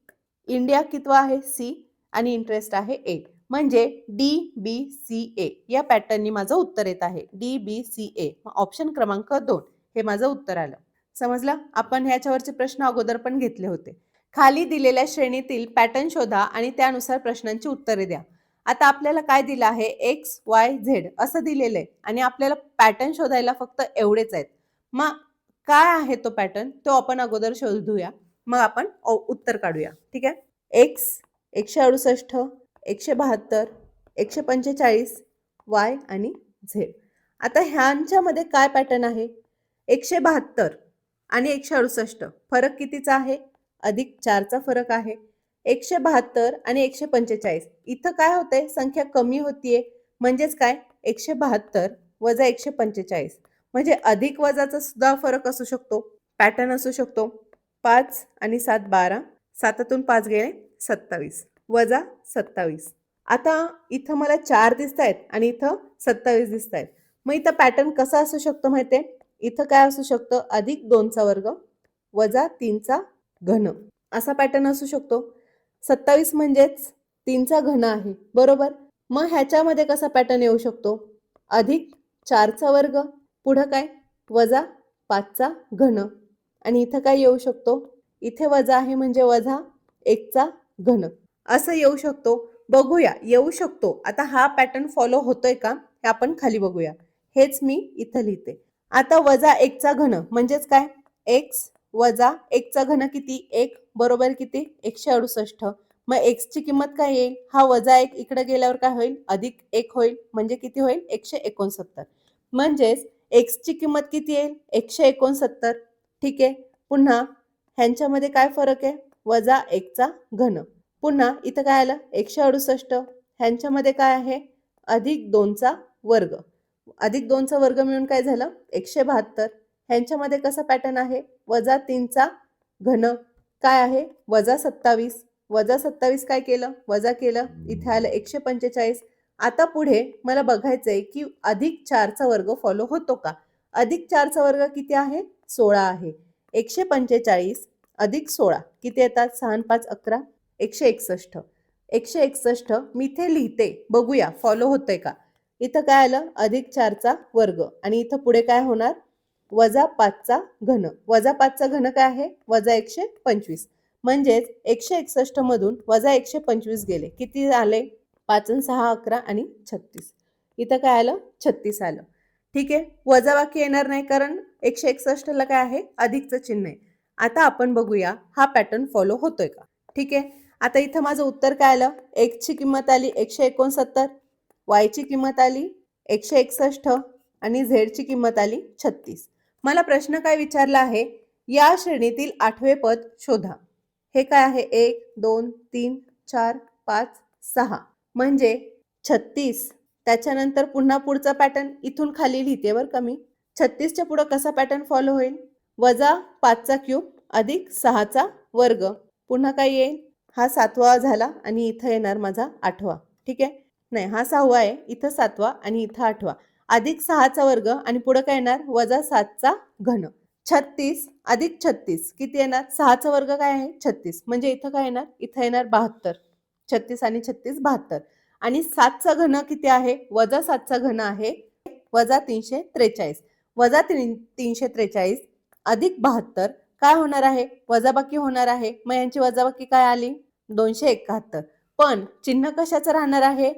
[SPEAKER 2] इंडिया कितवा आहे सी आणि इंटरेस्ट आहे ए. म्हणजे DBCA या पॅटर्ननी माझं उत्तर येत आहे DBCA. ऑप्शन क्रमांक 2 हे माझं उत्तर आलं. समजलं. आपण ह्याच्यावरचे प्रश्न अगोदर पण घेतले होते. खाली दिलेल्या श्रेणीतील पॅटर्न शोधा आणि त्यानुसार प्रश्नांची उत्तरे द्या. आता आपल्याला काय दिलं आहे XYZ असं दिलेलं आहे आणि आपल्याला पॅटर्न शोधायला फक्त एवढेच आहेत. मग काय आहे तो पॅटर्न तो आपण अगोदर शोधूया मग आपण उत्तर काढूया. ठीक आहे. X 168 172 145 Y आणि Z. आता ह्यांच्यामध्ये काय पॅटर्न आहे 172 आणि 168 फरक कितीचा आहे अधिक 4चा फरक आहे. 172 आणि 145 इथं काय होतंय संख्या कमी होतीये म्हणजेच काय 172 वजा 145 म्हणजे अधिक वजाचा सुद्धा फरक असू शकतो पॅटर्न असू शकतो. 5 आणि 7 12 7तून 5 गेले 27 वजा 27. आता इथं मला 4 दिसत आहेत आणि इथं 27 दिसत आहेत. मग इथं पॅटर्न कसा असू शकतो माहितीये इथं काय असू शकतं अधिक 2चा वर्ग वजा 3चा घन असा पॅटर्न असू शकतो. 27 म्हणजेच 3चा घन आहे बरोबर. मग ह्याच्यामध्ये कसा पॅटर्न येऊ शकतो अधिक 4चा वर्ग पुढं काय वजा 5चा घन आणि इथं काय येऊ शकतो इथे वजा आहे म्हणजे वजा 1चा घन असं येऊ शकतो. बघूया येऊ शकतो. आता हा पॅटर्न फॉलो होतोय का हे आपण खाली बघूया. हेच मी इथं लिहिते. आता वजा 1चा घन म्हणजेच काय x वजा 1चा घन किती 1 बरोबर किती 168. मग x ची किंमत काय येईल हा वजा 1 इकडे गेल्यावर काय होईल अधिक 1 होईल म्हणजे किती होईल 169. म्हणजेच x ची किंमत किती येईल 169. ठीक आहे. पुन्हा ह्यांच्यामध्ये काय फरक आहे वजा 1चा घन. पुन्हा इथं काय आलं 168 ह्यांच्यामध्ये काय आहे अधिक 2चा वर्ग. अधिक 2चा वर्ग मिळून काय झालं 172. ह्यांच्यामध्ये कसा पॅटर्न आहे वजा 3चा घन काय आहे वजा 27 वजा 27 काय केलं, वजा केलं, इथे आलं 145. आता पुढे मला बघायचंय की अधिक 4चा वर्ग फॉलो होतो का. अधिक 4चा वर्ग किती आहे, 16 आहे. 145 अधिक 16 किती येतात, 6 आणि 5 11, 161. 161 मी इथे लिहिते, बघूया फॉलो होतंय का. इथं काय आलं, अधिक 4चा वर्ग आणि इथं पुढे काय होणार, वजा 5चा घन. वजा 5चा घन काय आहे, वजा 125. म्हणजेच 161 मधून वजा 125 गेले, किती आले, 5 आणि 6 11 आणि 36. इथं काय आलं, 36 आलं. ठीक आहे, वजाबाकी येणार नाही कारण 161 ला काय आहे, अधिकचं चिन्ह आहे. आता आपण बघूया हा पॅटर्न फॉलो होतोय का. ठीक आहे, आता इथं माझं उत्तर काय आलं, x ची किंमत आली 169, y ची किंमत आली 161 आणि z ची किंमत आली 36. मला प्रश्न काय विचारला आहे, या श्रेणीतील 8वे पद शोधा. हे काय आहे, 1 2 3 4 5 6 म्हणजे 36. त्याच्यानंतर पुन्हा पुढचा पॅटर्न इथून खाली लिहिते बरं का मी. 36च्या पुढे कसा पॅटर्न फॉलो होईल, वजा 5चा क्यूब अधिक 6चा वर्ग. पुन्हा काय येईल, हा 7वा झाला आणि इथं येणार माझा 8वा. ठीक आहे, नाही हा 6वा आहे, इथं 7वा आणि इथं 8वा. अधिक 6चा वर्ग आणि पुढे काय येणार, वजा 7चा घन. 36 अधिक 36 किती येणार, 6चा वर्ग काय आहे 36, म्हणजे इथं काय येणार, इथं येणार 72. 36 आणि 36 72. आणि 7चा घन किती आहे, वजा 7चा घन आहे वजा 343. वजा 343 अधिक 72 काय होणार आहे, वजाबाकी होणार आहे. मग यांची वजाबाकी काय आली, 271. पण चिन्ह कशाचं राहणार आहे,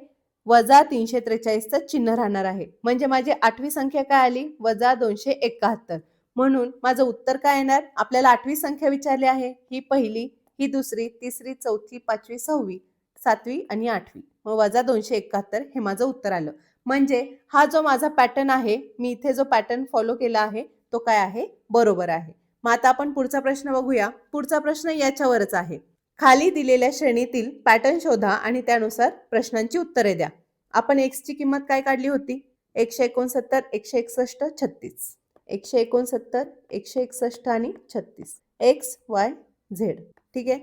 [SPEAKER 2] वजा 343चं चिन्ह राहणार आहे. म्हणजे माझी 8वी संख्या काय आली, वजा 271. म्हणून माझं उत्तर काय येणार, आपल्याला 8वी संख्या विचारली आहे, ही पहिली, ही दुसरी, तिसरी, चौथी, 5वी, 6वी, 7वी आणि 8वी. मग वजा 271 हे माझं उत्तर आलं. म्हणजे हा जो माझा पॅटर्न आहे, मी इथे जो पॅटर्न फॉलो केला आहे तो काय आहे, बरोबर आहे. मग आता आपण पुढचा प्रश्न बघूया. पुढचा प्रश्न याच्यावरच आहे, खाली दिलेल्या श्रेणीतील पॅटर्न शोधा आणि त्यानुसार प्रश्नांची उत्तरे द्या. आपण x ची किंमत काय काढली होती, 169 161 36. 169 161 आणि 36 x y z. ठीक आहे,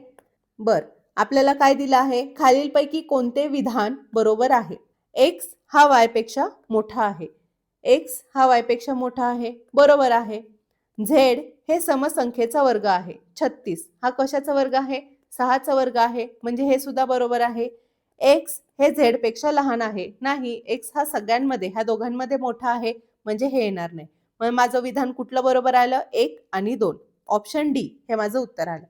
[SPEAKER 2] बर आपल्याला काय दिलं आहे, खालीलपैकी कोणते विधान बरोबर आहे. x हा y पेक्षा मोठा आहे, x हा y पेक्षा मोठा आहे, बरोबर आहे. z हे समसंख्येचा वर्ग आहे, 36 हा कशाचा वर्ग आहे, 6चा वर्ग आहे, म्हणजे हे सुद्धा बरोबर आहे. x हे z पेक्षा लहान आहे, नाही, x हा सगळ्यांमध्ये ह्या दोघांमध्ये मोठा आहे, म्हणजे हे येणार नाही. मग माझं विधान कुठलं बरोबर आलं, 1 आणि 2, ऑप्शन डी हे माझं उत्तर आलं.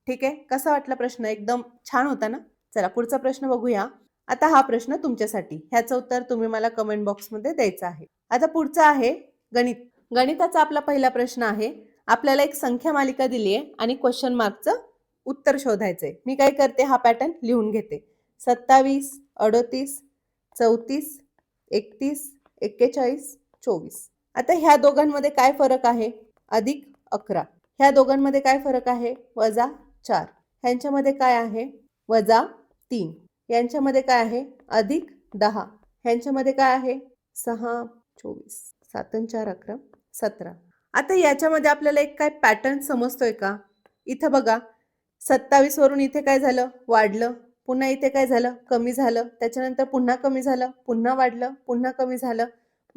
[SPEAKER 2] ठीक आहे, कसा वाटला प्रश्न, एकदम छान होता ना. चला पुढचा प्रश्न बघूया. आता हा प्रश्न तुमच्यासाठी, ह्याचं उत्तर तुम्ही मला कमेंट बॉक्समध्ये द्यायचं आहे. आता पुढचा आहे गणित. गणिताचा आपला पहिला प्रश्न आहे, आपल्याला एक संख्या मालिका दिली आहे आणि क्वेश्चन मार्कचं उत्तर शोधायचंय. मी काय करते, हा पॅटर्न लिहून घेते. 27 38 34 31 41 24. आता ह्या दोघांमध्ये काय फरक आहे, अधिक 11. ह्या दोघांमध्ये काय फरक आहे, वजा 4. ह्यांच्यामध्ये काय आहे, वजा 3. यांच्यामध्ये काय आहे, अधिक 10. ह्यांच्यामध्ये काय आहे, 6 24 7 आणि 4 11 17. आता याच्यामध्ये आपल्याला एक काय पॅटर्न समजतोय का. इथं बघा, 27 वरून इथे काय झालं, वाढलं, पुन्हा इथे काय झालं, कमी झालं, त्याच्यानंतर पुन्हा कमी झालं, पुन्हा वाढलं, पुन्हा कमी झालं.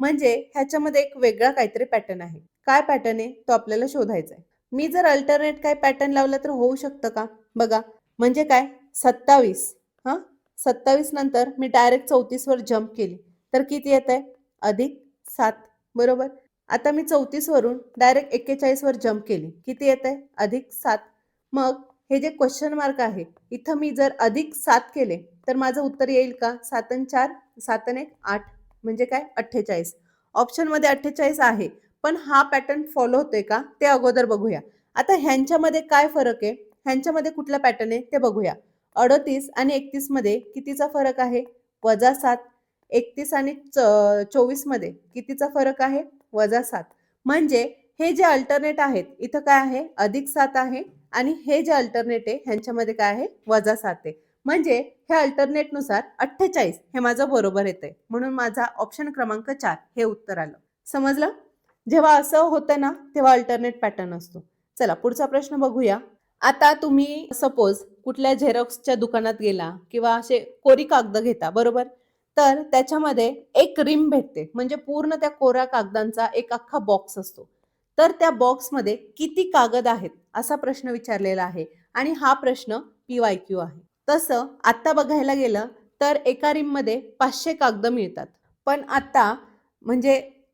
[SPEAKER 2] म्हणजे ह्याच्यामध्ये एक वेगळा काहीतरी पॅटर्न आहे. काय पॅटर्न आहे तो आपल्याला शोधायचा आहे. मी जर अल्टरनेट काय पॅटर्न लावलं तर होऊ शकतं का, बघा. म्हणजे काय, 27 27 नंतर मी डायरेक्ट 34 वर जम्प केली तर किती येत आहे, अधिक 7, बरोबर. आता मी 34 वरून डायरेक्ट 41 वर जम्प केली, किती येत आहे, अधिक 7. मग हे जे क्वेश्चन मार्क आहे, इथं मी जर अधिक 7 केले तर माझं उत्तर येईल का, 7 आणि 4 7 आणि 1 8, म्हणजे काय 48. ऑप्शनमध्ये 48 आहे, पण हा पॅटर्न फॉलो होतोय का ते अगोदर बघूया. आता ह्यांच्यामध्ये काय फरक आहे, ह्यांच्यामध्ये कुठला पॅटर्न आहे ते बघूया. 38 आणि 31 मध्ये कितीचा फरक आहे, वजा 7. 31 आणि 24 मध्ये कितीचा फरक आहे, वजा 7. म्हणजे हे जे अल्टरनेट आहेत, इथं काय आहे, अधिक 7 आहे आणि हे जे अल्टरनेट आहे ह्यांच्यामध्ये काय आहे, वजा 7 आहे. म्हणजे हे अल्टरनेट नुसार 48 हे माझं बरोबर येतंय. म्हणून माझा ऑप्शन क्रमांक 4 हे उत्तर आलं. समजलं. जेव्हा असं होतं ना तेव्हा अल्टरनेट पॅटर्न असतो. चला पुढचा प्रश्न बघूया. आता तुम्ही सपोज कुठल्या झेरॉक्सच्या दुकानात गेला किंवा असे कोरी कागद घेता, बरोबर? तर त्याच्यामध्ये एक रिम भेटते, म्हणजे पूर्ण त्या कोऱ्या कागदांचा एक अख्खा बॉक्स असतो. तर त्या बॉक्समध्ये किती कागद आहेत असा प्रश्न विचारलेला आहे आणि हा प्रश्न PYQ आहे. तसं आत्ता बघायला गेलं तर एका रिममध्ये 500 कागद मिळतात. पण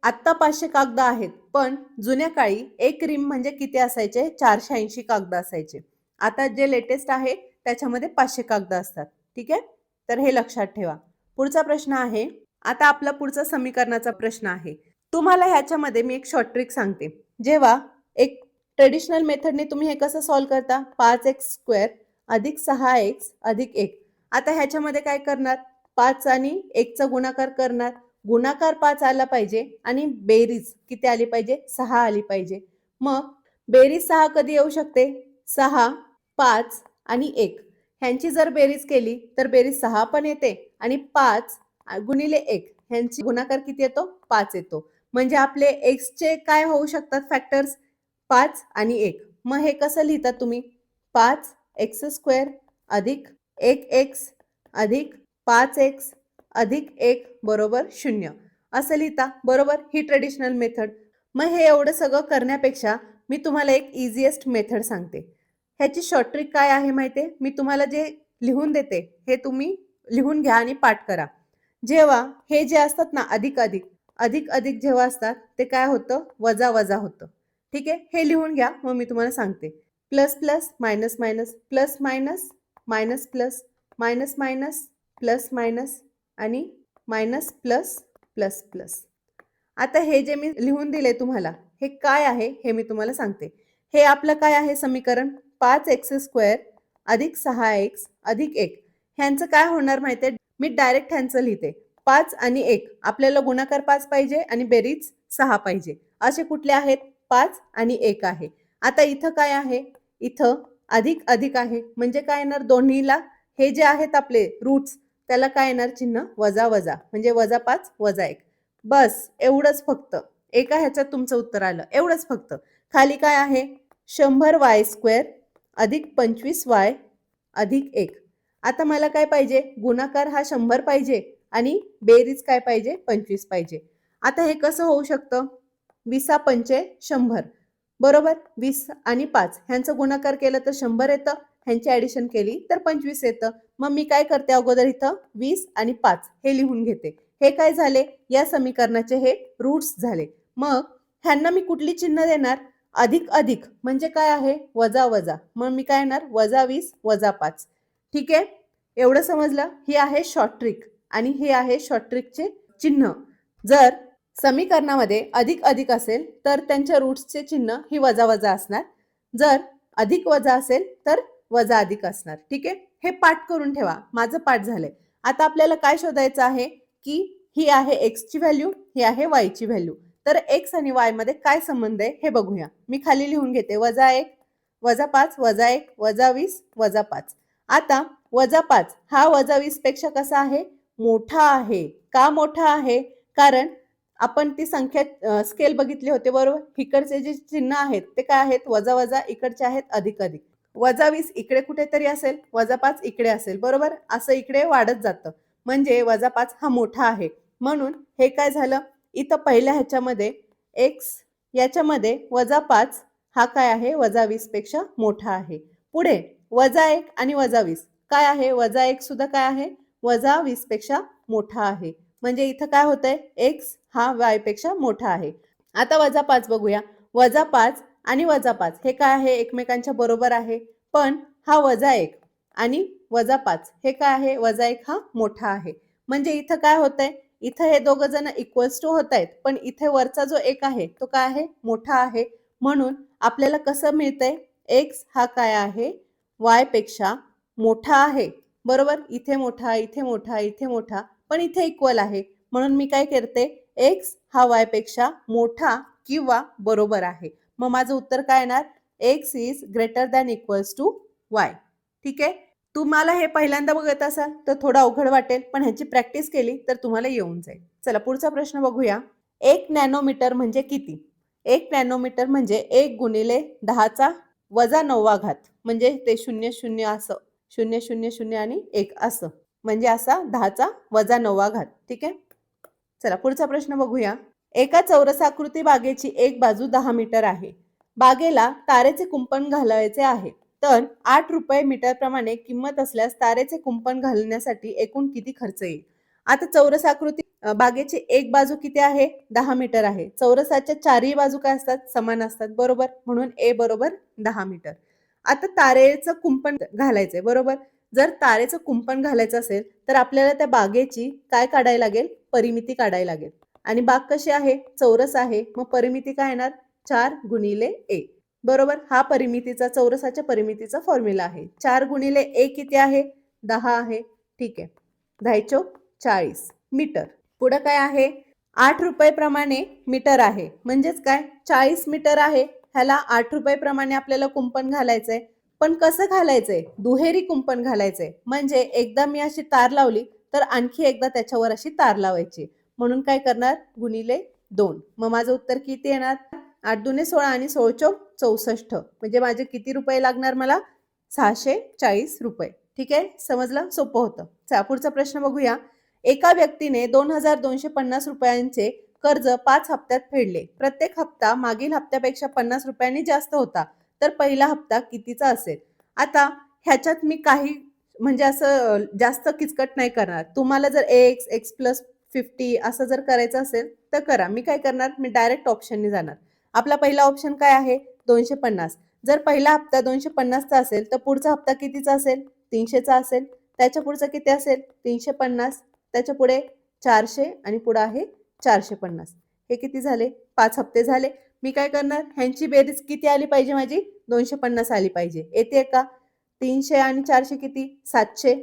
[SPEAKER 2] आत्ता 500 कागद आहेत, पण जुन्या काळी एक रिम म्हणजे किती असायचे? 480 कागद असायचे. आता जे लेटेस्ट आहे त्याच्यामध्ये 500 कागद असतात. ठीक आहे? तर हे लक्षात ठेवा. पुढचा प्रश्न आहे, आता आपला पुढचा समीकरणाचा प्रश्न आहे. तुम्हाला ह्याच्यामध्ये मी एक शॉर्ट ट्रिक सांगते. जेव्हा एक ट्रेडिशनल मेथडने तुम्ही हे कसं सॉल्व्ह करता? 5x² अधिक 6x अधिक 1. आता ह्याच्यामध्ये काय करणार? 5 आणि 1 चा गुणाकार करणार. गुणाकार 5 आला पाहिजे आणि बेरीज किती आली पाहिजे? 6 आली पाहिजे. मग बेरीज 6 कधी येऊ शकते? 6, 5 आणि 1 ह्यांची जर बेरीज केली तर बेरीज 6 पण येते आणि 5 गुणिले 1 ह्यांची गुणाकार किती येतो? 5 येतो. म्हणजे आपले एक्सचे काय होऊ शकतात फॅक्टर्स? 5 आणि 1. मग हे कसं लिहितात तुम्ही? 5x² अधिक 1x अधिक 5x अधिक 1 बरोबर 0 असं लिहिता, बरोबर? ही ट्रेडिशनल मेथड. मग हे एवढं सगळं करण्यापेक्षा मी तुम्हाला एक इझिएस्ट मेथड सांगते. ह्याची शॉर्ट ट्रिक काय आहे माहिती आहे? मी तुम्हाला जे लिहून देते हे तुम्ही लिहून घ्या आणि पाठ करा. जेव्हा हे जे असतात ना अधिक अधिक अधिक अधिक जेव्हा असतात ते काय होतं? वजा वजा होतं. ठीक आहे? हे लिहून घ्या, मग मी तुम्हाला सांगते. Plus plus minus minus plus minus minus plus minus minus plus minus आणि मायनस प्लस प्लस प्लस. आता हे जे मी लिहून दिले तुम्हाला हे काय आहे हे मी तुम्हाला सांगते. हे आपलं काय आहे समीकरण? 5x² अधिक 6x अधिक 1 ह्यांचं काय होणार माहिती आहे? मी डायरेक्ट ह्यांचं लिहिते. 5 आणि 1 आपल्याला गुणाकार 5 पाहिजे आणि बेरीज 6 पाहिजे. असे कुठले आहेत? 5 आणि 1 आहे. आता इथं काय आहे? इथं अधिक अधिक आहे, म्हणजे काय येणार? दोन्हीला हे जे आहेत आपले रूट्स त्याला काय येणार? चिन्ह वजा वजा, म्हणजे वजा 5 वजा 1. बस एवढंच फक्त. एका ह्याच्यात तुमचं उत्तर आलं, एवढंच फक्त. खाली काय आहे? 100y² अधिक 25y अधिक 1. आता मला काय पाहिजे? गुणाकार हा 100 पाहिजे आणि बेरीज काय पाहिजे? 25 पाहिजे. आता हे कसं होऊ शकतं? 20 पंचे 100 बरोबर? 20 आणि 5 ह्यांचं गुणाकार केलं तर 100 येतं, ह्यांची ऍडिशन केली तर 25 येतं. मग मी काय करते? अगोदर इथं 20 आणि 5 हे लिहून घेते. हे काय झाले? या समीकरणाचे हे रूट्स झाले. मग ह्यांना मी कुठली चिन्ह देणार? अधिक अधिक म्हणजे काय आहे? वजा वजा. मग मी काय येणार? वजा 20 वजा 5. ठीक आहे? एवढं समजलं? ही आहे शॉर्ट ट्रिक आणि हे आहे शॉर्ट ट्रिकचे चिन्ह. जर समीकरणामध्ये अधिक अधिक असेल तर त्यांच्या रूट्सचे चिन्ह ही वजा वजा असणार. जर अधिक वजा असेल तर वजा अधिक असणार. ठीक आहे? हे पाठ करून ठेवा. माझं पाठ झालंय. आता आपल्याला काय शोधायचं आहे की ही आहे x ची व्हॅल्यू, ही आहे y ची व्हॅल्यू. तर x आणि y मध्ये काय संबंध आहे हे बघूया. मी खाली लिहून घेते. वजा 1 वजा 5 वजा 1 वजा 20 वजा 5. आता वजा 5 हा वजा 20 पेक्षा कसा आहे? मोठा आहे. का मोठा आहे? कारण आपण ती संख्या स्केल बघितली होते, बरोबर? इकडचे जे चिन्ह आहेत ते काय आहेत? वजा वजा. इकडचे आहेत अधिक अधिक. वजा 20 इकडे कुठेतरी असेल, वजा 5 इकडे असेल, बरोबर? असं इकडे वाढत जातं, म्हणजे वजा 5 हा मोठा आहे. म्हणून हे काय झालं? इथं पहिल्या ह्याच्यामध्ये x याच्यामध्ये वजा 5 हा काय आहे? वजा 20 पेक्षा मोठा आहे. पुढे वजा 1 आणि वजा 20 काय आहे? वजा 1 सुद्धा काय आहे? वजा 20 पेक्षा मोठा आहे. म्हणजे इथं काय होतंय? x हा y पेक्षा मोठा आहे. आता वजा 5 बघूया. वजा 5 आणि वजा 5 हे काय आहे? एकमेकांच्या बरोबर आहे. पण हा वजा 1 आणि वजा 5 हे काय आहे? वजा 1 हा मोठा आहे. म्हणजे इथं काय होतंय? इथं हे दोघं जण इक्वल्स टू होत आहेत, पण इथे वरचा जो 1 आहे तो काय आहे? मोठा आहे. म्हणून आपल्याला कसं मिळतंय? x हा काय आहे? y पेक्षा मोठा आहे, बरोबर? इथे मोठा, इथे मोठा, इथे मोठा, पण इथे इक्वल आहे. म्हणून मी काय करते? x हा y पेक्षा मोठा किंवा बरोबर आहे. मग माझं उत्तर काय येणार? x is greater than equals to y. ठीक आहे? तुम्हाला हे पहिल्यांदा बघत असाल तर थोडं अवघड वाटेल, पण ह्याची प्रॅक्टिस केली तर तुम्हाला येऊन जाईल. चला पुढचा प्रश्न बघूया. 1 नॅनोमीटर म्हणजे किती? 1 नॅनोमीटर म्हणजे 1 गुणिले 10 चा वजा 9वा घात, म्हणजे ते 0 0 असं 0 0 0 आणि 1 असं. म्हणजे असा 10चा वजा 9वा घात. ठीक आहे. चला पुढचा प्रश्न बघूया. एका चौरसाकृती बागेची एक बाजू 10 मीटर आहे. बागेला तारेचे कुंपण घालायचे आहे. तर 8 रुपये मीटर प्रमाणे किंमत असल्यास तारेचे कुंपण घालण्यासाठी एकूण किती खर्च येईल? आता चौरसाकृती बागेची एक बाजू किती आहे? 10 मीटर आहे. चौरसाच्या चारही बाजू काय असतात? समान असतात. बरोबर. म्हणून ए बरोबर 10 मीटर. आता तारेचं कुंपण घालायचंय. बरोबर. जर तारेचं कुंपण घालायचं असेल तर आपल्याला त्या बागेची काय काढायला लागेल? परिमिती काढायला लागेल. आणि बाग कशी आहे? चौरस आहे. मग परिमिती काय येणार? 4 गुणिले ए. बरोबर. हा परिमितीचा चौरसाच्या परिमितीचा फॉर्म्युला आहे. 4 गुणिले ए किती आहे? 10 आहे. ठीक आहे. 10 चौक 40 मीटर. पुढे काय आहे? 8 रुपये प्रमाणे मीटर आहे. म्हणजेच काय? 40 मीटर आहे. ह्याला 8 रुपये प्रमाणे आपल्याला कुंपण घालायचंय. पण कसं घालायचंय? दुहेरी कुंपण घालायचंय. म्हणजे एकदा मी अशी तार लावली तर आणखी एकदा त्याच्यावर अशी तार लावायची. म्हणून काय करणार? गुणिले 2. मग माझं उत्तर किती येणार? 8 दुने 16 आणि 16 चौक 64. म्हणजे माझे किती रुपये लागणार मला? 640 रुपये. ठीक आहे. समजलं? सोपं होतं. चला पुढचा प्रश्न बघूया. एका व्यक्तीने 2250 रुपयांचे कर्ज 5 हप्त्यात फेडले. प्रत्येक हप्ता मागील हप्त्यापेक्षा 50 रुपयांनी जास्त होता. तर पहिला हप्ता कितीचा असेल? आता ह्याच्यात मी काही म्हणजे असं जास्त किचकट नाही करणार. तुम्हाला जर x प्लस 50 असं जर करायचं असेल तर करा. मी काय करणार? मी डायरेक्ट ऑप्शनने जाणार. आपला पहिला ऑप्शन काय आहे? 250. जर पहिला हप्ता 250चा असेल तर पुढचा हप्ता कितीचा असेल? 300चा असेल. त्याच्या पुढचा किती असेल? 350. त्याच्या पुढे 400 आणि पुढे आहे 450. हे किती झाले? 5 हप्ते झाले. मी काय करणार? ह्यांची बेरीज किती आली पाहिजे माझी? 250 आली पाहिजे. येते का? 300 आणि 400 किती? 700.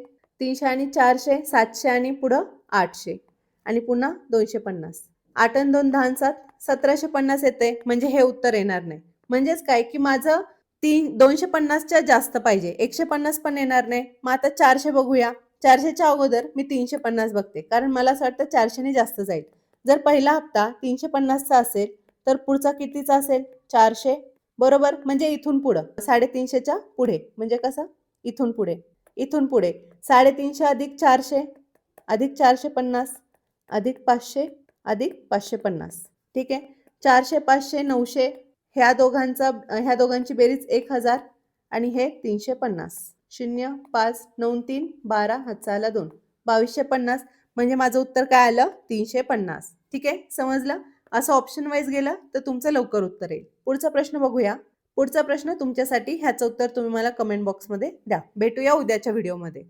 [SPEAKER 2] 300 आणि 400 700 आणि पुढं 800 आणि पुन्हा 250. 8 आणि 2 10 7 1750 येते. म्हणजे हे उत्तर येणार नाही. म्हणजेच काय की माझं 250च्या जास्त पाहिजे. 150 पण येणार नाही. मग आता 400 बघूया. 400च्या अगोदर मी 350 बघते. कारण मला असं वाटतं 400ने जास्त जाईल. जर पहिला हप्ता 350चा असेल तर पुढचा कितीचा असेल? 400. बरोबर. म्हणजे इथून पुढं 350च्या पुढे. म्हणजे कसं? इथून पुढे. इथून पुढे 350 अधिक 400 अधिक 450 अधिक 500 अधिक 550. ठीक आहे. 400 500 900 ह्या दोघांची बेरीज 1000 आणि हे 350. 0 5 9 3 12 हातचा 2 2250. म्हणजे माझं उत्तर काय आलं? 350. ठीक आहे. समजलं? असं ऑप्शन वाईज गेलं तर तुमचं लवकर उत्तर येईल. पुढचा प्रश्न बघूया. पुढचा प्रश्न तुमच्यासाठी ह्याचं उत्तर तुम्ही मला कमेंट बॉक्समध्ये द्या. भेटूया उद्याच्या व्हिडिओमध्ये.